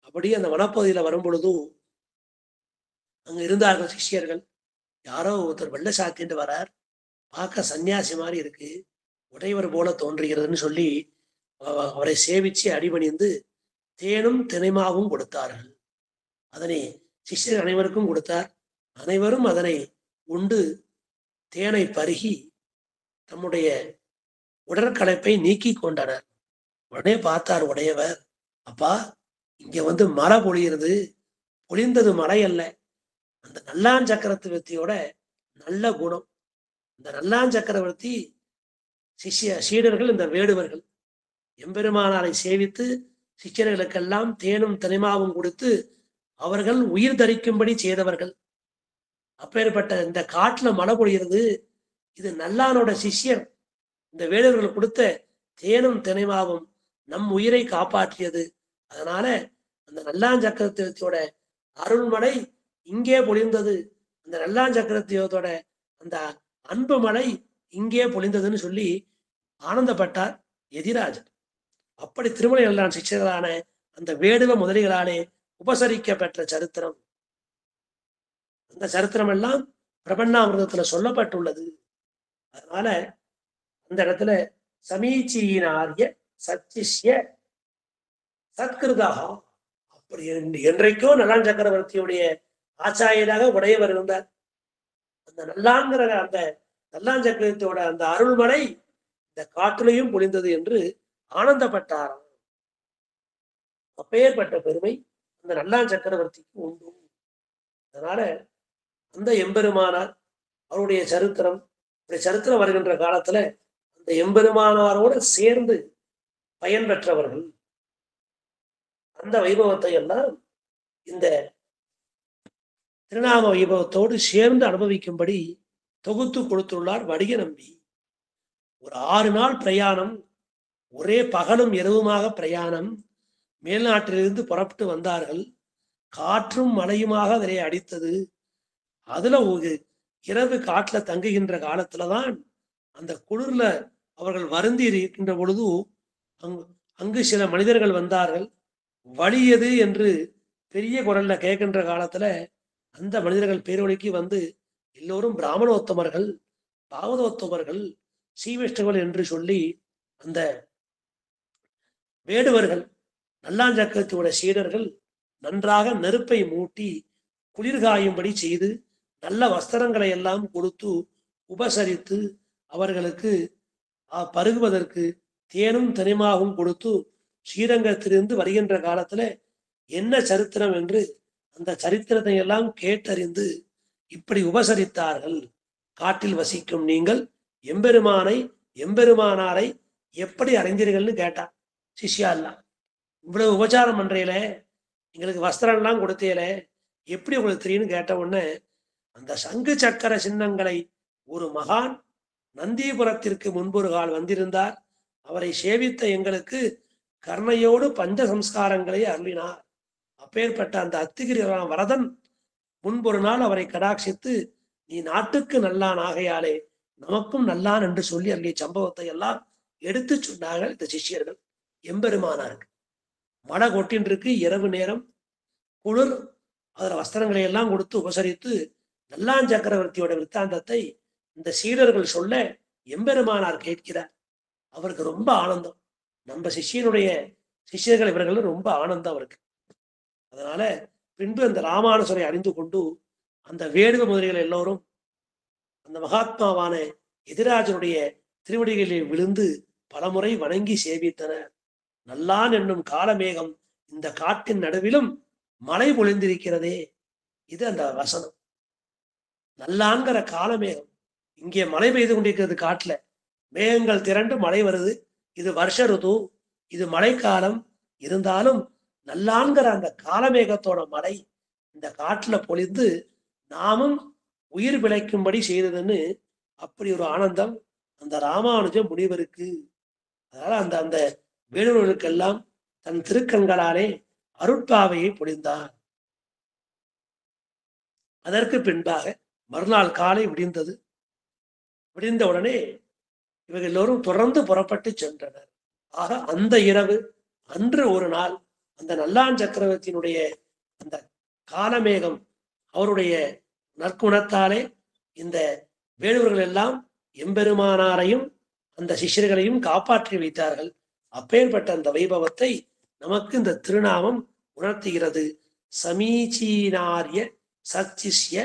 அப்படி அந்த வனப்பகுதியில வரும் பொழுதும் அங்க இருந்தார்கள் சிஷ்யர்கள். யாரோ ஒருத்தர் வெள்ள சாத்திட்டு வரார், பார்க்க சன்னியாசி மாதிரி இருக்கு, உடையவர் போல தோன்றுகிறதுன்னு சொல்லி அவரை சேவிச்சு அடிபணிந்து தேனும் தினைமாவும் கொடுத்தார்கள். அதனை சிஷ்யர்கள் அனைவருக்கும் கொடுத்தார். அனைவரும் அதனை உண்டு தேனை பருகி தம்முடைய உடற்களைப்பை நீக்கி கொண்டனர். உடனே பார்த்தார் உடையவர், அப்பா இங்க வந்து மழை பொழியிறது, பொழிந்தது மழை அல்ல, அந்த நல்லான் சக்கரவர்த்தியோட நல்ல குணம். இந்த நல்லான் சக்கரவர்த்தி சீடர்கள் இந்த வேடுவர்கள் எம்பெருமானாரை சேவித்து சிஷ்யர்களுக்கெல்லாம் தேனும் தனிமாவும் கொடுத்து அவர்கள் உயிர் தரிக்கும்படி செய்தவர்கள். அப்பேற்பட்ட இந்த காட்டுல மழை பொழிகிறது, இது நல்லானோட சிஷ்யர் இந்த வேடுவர்கள் கொடுத்த தேனும் தினைமாவும் நம் உயிரை காப்பாற்றியது. அதனால அந்த நல்லான் சக்கரவர்த்தியோட அருள்மழை இங்கே பொழிந்தது, அந்த நல்லான் சக்கரவர்த்தியோட அந்த அன்பு மழை இங்கே பொழிந்ததுன்னு சொல்லி ஆனந்தப்பட்டார் எதிராஜர். அப்படி திருமலை நல்லான் சிஷ்யர்களான அந்த வேடுவ முதலிகளாலே உபசரிக்க பெற்ற சரித்திரம், அந்த சரித்திரம் எல்லாம் பிரபன்னாமிர்தத்துல சொல்லப்பட்டுள்ளது. அதனால அந்த இடத்துல சமீச்சீனாரிய சச்சிஷ்ய சத்கிருதா, அப்படி என்றைக்கோ நல்லான் சக்கரவர்த்தியுடைய ஆச்சாரியனாக உடையவர் இருந்தார். அந்த நல்லான்கிற அந்த நல்லான் சக்கரவர்த்தியோட அந்த அருள்மழை இந்த காட்டிலையும் பொழிந்தது என்று ஆனந்தப்பட்டாராம். அப்பேற்பட்ட பெருமை அந்த நல்லான் சக்கரவர்த்திக்கு உண்டு. அதனால அந்த எம்பெருமானார் அவருடைய சரித்திரம், சரித்திரம் வருகின்ற காலத்துல அந்த எம்பெருமானாரோடு சேர்ந்து பயன் பெற்றவர்கள் அந்த வைபவத்தை எல்லாம் இந்த திருநாம வைபவத்தோடு சேர்ந்து அனுபவிக்கும்படி தொகுத்து கொடுத்துள்ளார் வடிக நம்பி. ஒரு 6 நாள் பிரயாணம், ஒரே பகலும் இரவுமாக பிரயாணம். மேல்நாட்டிலிருந்து புறப்பட்டு வந்தார்கள். காற்றும் மழையுமாக அதிலே அடித்தது. அதுல ஒரு இரவு காட்டுல தங்குகின்ற காலத்துலதான் அந்த குளிர்ல அவர்கள் வருந்தி இருக்கின்ற பொழுது அங்கு சில மனிதர்கள் வந்தார்கள். வழி எது என்று பெரிய குரல்ல கேட்கின்ற காலத்துல அந்த மனிதர்கள் பேரொழிக்கு வந்து எல்லோரும் பிராமணோத்தமர்கள், பாகவதோத்தமர்கள், சீவிஷ்டர்கள் என்று சொல்லி அந்த வேடுவர்கள் நல்லாஞ்சக்கரத்தோட சீடர்கள் நன்றாக நெருப்பை மூட்டி குளிர்காயும்படி செய்து நல்ல வஸ்திரங்களை எல்லாம் கொடுத்து உபசரித்து அவர்களுக்கு பருகுவதற்கு தேனும் தனிமாகவும் கொடுத்து ஸ்ரீரங்கத்திலிருந்து வருகின்ற காலத்துல என்ன சரித்திரம் என்று அந்த சரித்திரத்தை எல்லாம் கேட்டறிந்து இப்படி உபசரித்தார்கள். காட்டில் வசிக்கும் நீங்கள் எம்பெருமானை எம்பெருமானாரை எப்படி அறிந்தீர்கள்னு கேட்டான் சிஷ்யா எல்லாம். இவ்வளவு உபச்சாரம் பண்றீல, எங்களுக்கு வஸ்திரம் எல்லாம் கொடுத்தீல, எப்படி உங்களுக்கு தெரியும்னு கேட்ட உடனே அந்த சங்கு சக்கர சின்னங்களை ஒரு மகான் நந்திபுரத்திற்கு முன்பொரு கால் வந்திருந்தார். அவரை சேவித்த எங்களுக்கு கர்ணையோடு பஞ்ச சம்ஸ்காரங்களை அருளினார். அப்பேற்பட்ட அந்த அத்திகிரி வரதன் முன்பொரு நாள் அவரை கடாட்சித்து, நீ நாட்டுக்கு நல்லான் ஆகையாலே நமக்கும் நல்லான் என்று சொல்லி அங்கே சம்பவத்தை எல்லாம் எடுத்து சொன்னார்கள் இந்த சிஷ்யர்கள். எம்பெருமானாருக்கு மழை கொட்டின்றிருக்கு, இரவு நேரம், குளிர். அதுல வஸ்திரங்களை எல்லாம் கொடுத்து உபசரித்து நல்லான் சக்கரவர்த்தியோட விற்த்தாந்தத்தை இந்த சீடர்கள் சொல்ல எம்பெருமானார் கேட்கிறார். அவருக்கு ரொம்ப ஆனந்தம். நம்ம சிஷ்யர்கள் இவர்கள் ரொம்ப ஆனந்தம் அவருக்கு. அதனால பின்பு அந்த ராமானுஜரை அறிந்து கொண்டு அந்த வேடுவ முதலிகள் எல்லோரும் அந்த மகாத்மாவான எதிராஜனுடைய திருவடிகளில் விழுந்து பலமுறை வணங்கி சேவித்தனர். நல்லான் என்னும் காலமேகம் இந்த காட்டின் நடுவிலும் மழை பொழிந்திருக்கிறதே, இது அந்த வசனம். நல்லான்கிற காலமேகம், இங்கே மழை பெய்து கொண்டிருக்கிறது. காட்டுல மேகங்கள் திரண்டு மழை வருது. இது வருஷ ருது, இது மழைக்காலம். இருந்தாலும் நல்லான்கிற அந்த காலமேகத்தோட மழை இந்த காட்டுல பொழிந்து நாமும் உயிர் பிழைக்கும்படி செய்ததுன்னு அப்படி ஒரு ஆனந்தம் அந்த ராமானுஜ முனிவருக்கு. அதனால அந்த அந்த வேடுவர்களுக்கெல்லாம் தன் திருக்கண்களாலே அருட்பாவையை பொழிந்தார். அதற்கு பின்பாக மறுநாள் காலை விடிந்தது. விடிந்த உடனே இவர்கள் எல்லோரும் தொடர்ந்து புறப்பட்டு சென்றனர். ஆக அந்த இரவு அன்று ஒரு நாள் அந்த நல்லான் சக்கரவர்த்தியினுடைய அந்த காலமேகம் அவருடைய நற்குணத்தாலே இந்த வேடுவர்கள் எல்லாம் எம்பெருமானாரையும் அந்த சிஷ்யர்களையும் காப்பாற்றி வைத்தார்கள். அப்பேற்பட்ட அந்த வைபவத்தை நமக்கு இந்த திருநாமம் உணர்த்துகிறது. சமீச்சீனாரிய சச்சிஷ்ய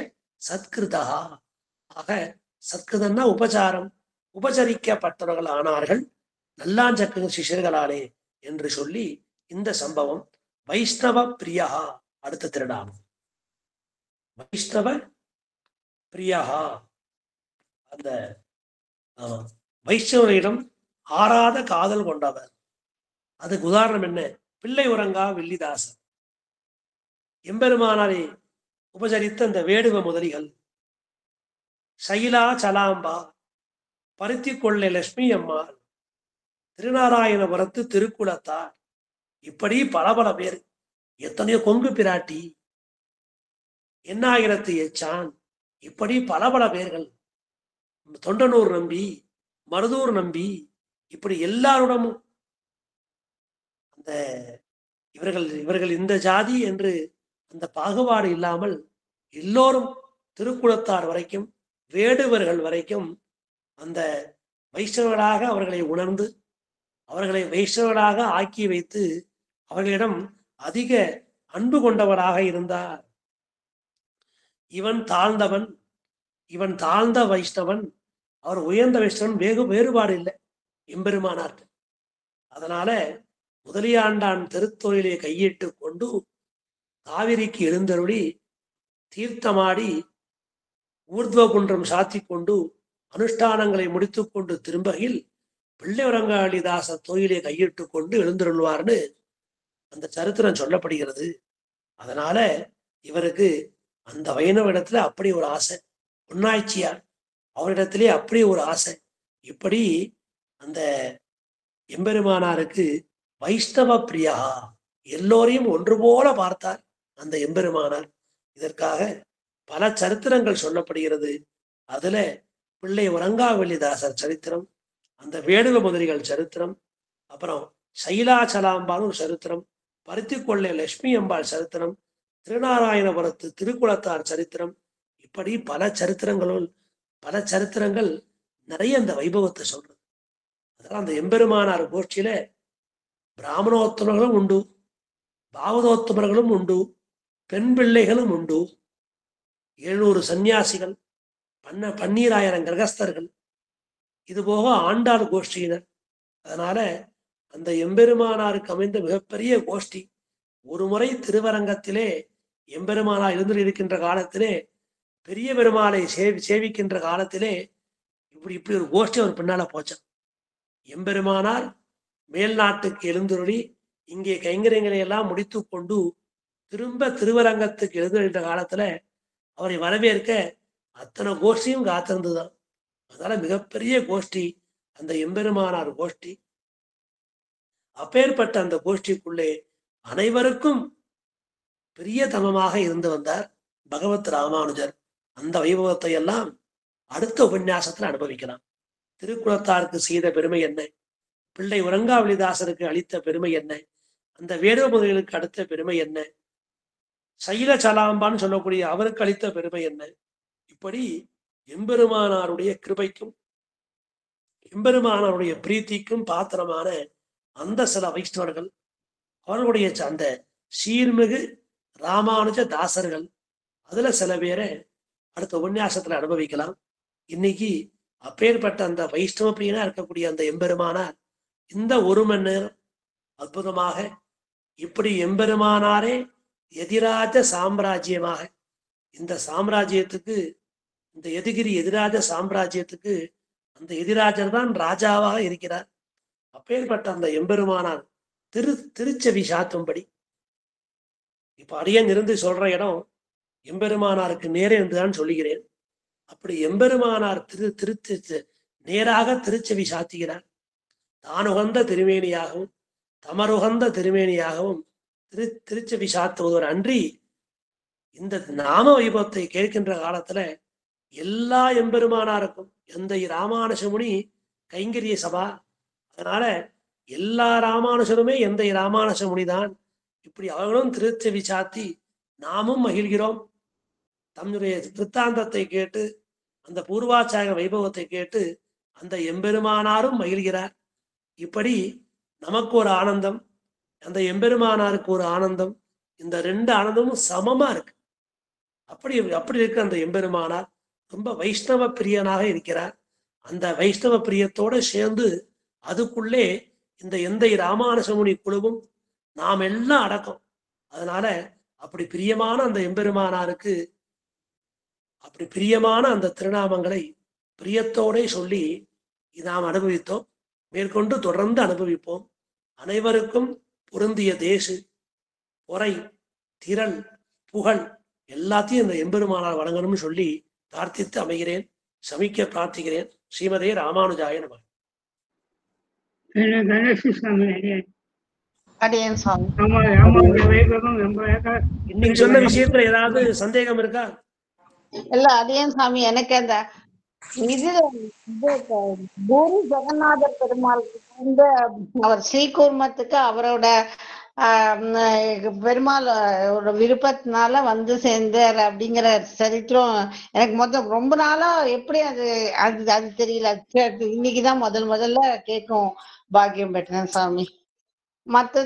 சத்கிருதா. ஆக சத்கிருதன்னா உபசாரம், உபசரிக்கப்பட்டவர்கள் ஆனார்கள் நல்லாஞ்சக்க சிஷ்யர்களாலே என்று சொல்லி இந்த சம்பவம் வைஷ்ணவ பிரியா. அடுத்த திருநாமம் வைஷ்ணவ பிரியா. அந்த வைஷ்ணவரிடம் ஆறாத காதல் கொண்டவர். அதுக்கு உதாரணம் என்ன? பிள்ளை உறங்கா வில்லிதாசன். எம்பெருமானாரை உபசரித்த அந்த வேடுவ முதலிகள், சைலா சலாம்பா, பருத்தி கொள்ளை லட்சுமி அம்மாள், திருநாராயணபுரத்து திருக்குளத்தார், இப்படி பல பல பேர், எத்தனையோ கொங்கு பிராட்டி, எண்ணாயிரத்து எச்சான், இப்படி பல பல பேர்கள், தொண்டனூர் நம்பி, மருதூர் நம்பி, இப்படி எல்லாருடமும் அந்த இவர்கள் இந்த ஜாதி என்று அந்த பாகுபாடு இல்லாமல் எல்லோரும் திருக்குளத்தார் வரைக்கும் வேடுவர்கள் வரைக்கும் அந்த வைஷ்ணவர்களாக அவர்களை உணர்ந்து அவர்களை வைஷ்ணவர்களாக ஆக்கி வைத்து அவர்களிடம் அதிக அன்பு கொண்டவராக இருந்தார். இவன் தாழ்ந்தவன், இவன் தாழ்ந்த வைஷ்ணவன், அவர் உயர்ந்த வைஷ்ணவன் வேறுபாடு இல்லை எம்பெருமானார். அதனால முதலியாண்டான் திருத்தொழிலை கையிட்டு கொண்டு காவிரிக்கு எழுந்தருளி தீர்த்தமாடி ஊர்துவகுன்றம் சாத்தி கொண்டு அனுஷ்டானங்களை முடித்துக் கொண்டு திரும்பகையில் பிள்ளைவரங்காளிதாச தொழிலை கையிட்டு கொண்டு எழுந்தருள்வார்னு அந்த சரித்திரம் சொல்லப்படுகிறது. அதனால இவருக்கு அந்த வைணவ இடத்துல அப்படி ஒரு ஆசை, பொன்னாய்ச்சியார் அவரிடத்திலே அப்படி ஒரு ஆசை. இப்படி அந்த எம்பெருமானாருக்கு வைஷ்ணவ பிரியா, எல்லோரையும் ஒன்று போல பார்த்தார் அந்த எம்பெருமானார். இதற்காக பல சரித்திரங்கள் சொல்லப்படுகிறது. அதுல பிள்ளை உறங்காவல்லிதாசர் சரித்திரம், அந்த வேடுவ முதலிகள் சரித்திரம், அப்புறம் சைலாச்சலாம்பான்னு ஒரு சரித்திரம், பருத்திக்கொள்ளை லட்சுமி அம்பாள் சரித்திரம், திருநாராயணபுரத்து திருக்குளத்தார் சரித்திரம், இப்படி பல சரித்திரங்கள் நிறைய அந்த வைபவத்தை சொல்றது. அதனால அந்த எம்பெருமானார் கோஷ்டியில பிராமணோத்தமர்களும் உண்டு, பாவதோத்தமர்களும் உண்டு, பெண் பிள்ளைகளும் உண்டு, 700 சன்னியாசிகள், 12,000 கிரகஸ்தர்கள், இது போக ஆண்டாள் கோஷ்டியினர். அதனால அந்த எம்பெருமானாருக்கு அமைந்த மிகப்பெரிய கோஷ்டி. ஒரு முறை திருவரங்கத்திலே எம்பெருமானார் இருந்து இருக்கின்ற காலத்திலே, பெரிய பெருமாளை சேவிக்கின்ற காலத்திலே இப்படி ஒரு கோஷ்டி அவர் பின்னால போச்சான். எம்பெருமானார் மேல் நாட்டுக்கு எழுந்துருளி இங்கே கைங்கரியங்களை எல்லாம் முடித்து கொண்டு திரும்ப திருவரங்கத்துக்கு எழுந்துகின்ற காலத்துல அவரை வரவேற்க அத்தனை கோஷ்டியும் காத்திருந்துதான். அதனால மிகப்பெரிய கோஷ்டி அந்த எம்பெருமானார் கோஷ்டி. அப்பேற்பட்ட அந்த கோஷ்டிக்குள்ளே அனைவருக்கும் பிரியதமமாக இருந்து வந்தார் பகவத் ராமானுஜர். அந்த வைபவத்தை எல்லாம் அடுத்த உபன்யாசத்துல அனுபவிக்கலாம். திருக்குளத்தாருக்கு செய்த பெருமை என்ன, பிள்ளை உறங்காவளிதாசருக்கு அளித்த பெருமை என்ன, அந்த வேடுவ முதலிகளுக்கு அடுத்த பெருமை என்ன, சைல சலாம்பான்னு சொல்லக்கூடிய அவருக்கு அளித்த பெருமை என்ன, இப்படி எம்பெருமானாருடைய கிருபைக்கும் எம்பெருமானாருடைய பிரீத்திக்கும் பாத்திரமான அந்த சில வைஷ்ணவர்கள், அவர்களுடைய அந்த சீர்மிகு ராமானுஜ தாசர்கள், அதுல சில பேரை அடுத்த உபன்யாசத்துல அனுபவிக்கலாம். இன்னைக்கு அப்பேற்பட்ட அந்த வைஷ்ணவ பிரியனா இருக்கக்கூடிய அந்த எம்பெருமானார் இந்த 1 மணி நேரம் அற்புதமாக இப்படி எம்பெருமானாரே எதிராஜ சாம்ராஜ்யமாக, இந்த சாம்ராஜ்யத்துக்கு, இந்த எதிகிரி எதிராஜ சாம்ராஜ்யத்துக்கு அந்த எதிராஜர் தான் ராஜாவாக இருக்கிறார். அப்பேற்பட்ட அந்த எம்பெருமானார் திருச்செவி சாத்தும்படி இப்ப அடியன் இருந்து சொல்ற இடம் எம்பெருமானாருக்கு நேரே இருந்துதான் சொல்லுகிறேன். அப்படி எம்பெருமானார் நேராக திருச்செவி சாத்துகிறார். தானுகந்த திருமேனியாகவும் தமருகந்த திருமேனியாகவும் திருச்செவி சாத்துவதோடு அன்றி இந்த நாம வைபவத்தை கேட்கின்ற காலத்துல எல்லா எம்பெருமானாருக்கும் எந்த ராமானுஜமுனி கைங்கரிய சபா, அதனால எல்லா ராமானுஜருமே எந்த ராமானுஜமுனிதான். இப்படி அவர்களும் திருச்செவி சாத்தி நாமும் மகிழ்கிறோம். தன்னுடைய விற்த்தாந்தத்தை கேட்டு அந்த பூர்வாச்சார வைபவத்தை கேட்டு அந்த எம்பெருமானாரும் மகிழ்கிறார். இப்படி நமக்கு ஒரு ஆனந்தம், அந்த எம்பெருமானாருக்கு ஒரு ஆனந்தம், இந்த 2 ஆனந்தமும் சமமா இருக்கு. அப்படி இருக்கு. அந்த எம்பெருமானார் ரொம்ப வைஷ்ணவ பிரியனாக இருக்கிறார். அந்த வைஷ்ணவ பிரியத்தோடு சேர்ந்து அதுக்குள்ளே இந்த எந்த ராமானுஜமுனி குழுவும் நாம் எல்லாம் அடக்கம். அதனால அப்படி பிரியமான அந்த எம்பெருமானாருக்கு அப்படி பிரியமான அந்த திருநாமங்களை பிரியத்தோட சொல்லி நாம் அனுபவித்தோம். மேற்கொண்டு தொடர்ந்து அனுபவிப்போம். அனைவருக்கும் பொருந்திய தேசு பொறை திரள் புகழ் எல்லாத்தையும் இந்த எம்பெருமானார் வழங்கணும்னு சொல்லி பிரார்த்தித்து அமைகிறேன், சமிக்க பிரார்த்திக்கிறேன். ஸ்ரீமதே ராமானுஜாய நமः. இன்னைக்கு சொன்ன விஷயத்துல ஏதாவது சந்தேகம் இருக்கா? இல்ல அடியன் சாமி, எனக்கு அந்த இது பூரி ஜெகநாதர் பெருமாள் வந்து அவர் ஸ்ரீகூர்மத்துக்கு அவரோட பெருமாள் விருப்பத்தினால வந்து சேர்ந்தார் அப்படிங்கிற சரித்திரம் எனக்கு ரொம்ப நாளா எப்படி அது அது அது தெரியல. இன்னைக்குதான் முதல்ல கேட்கும் பாக்கியம் பெற்றேன் சாமி. மத்த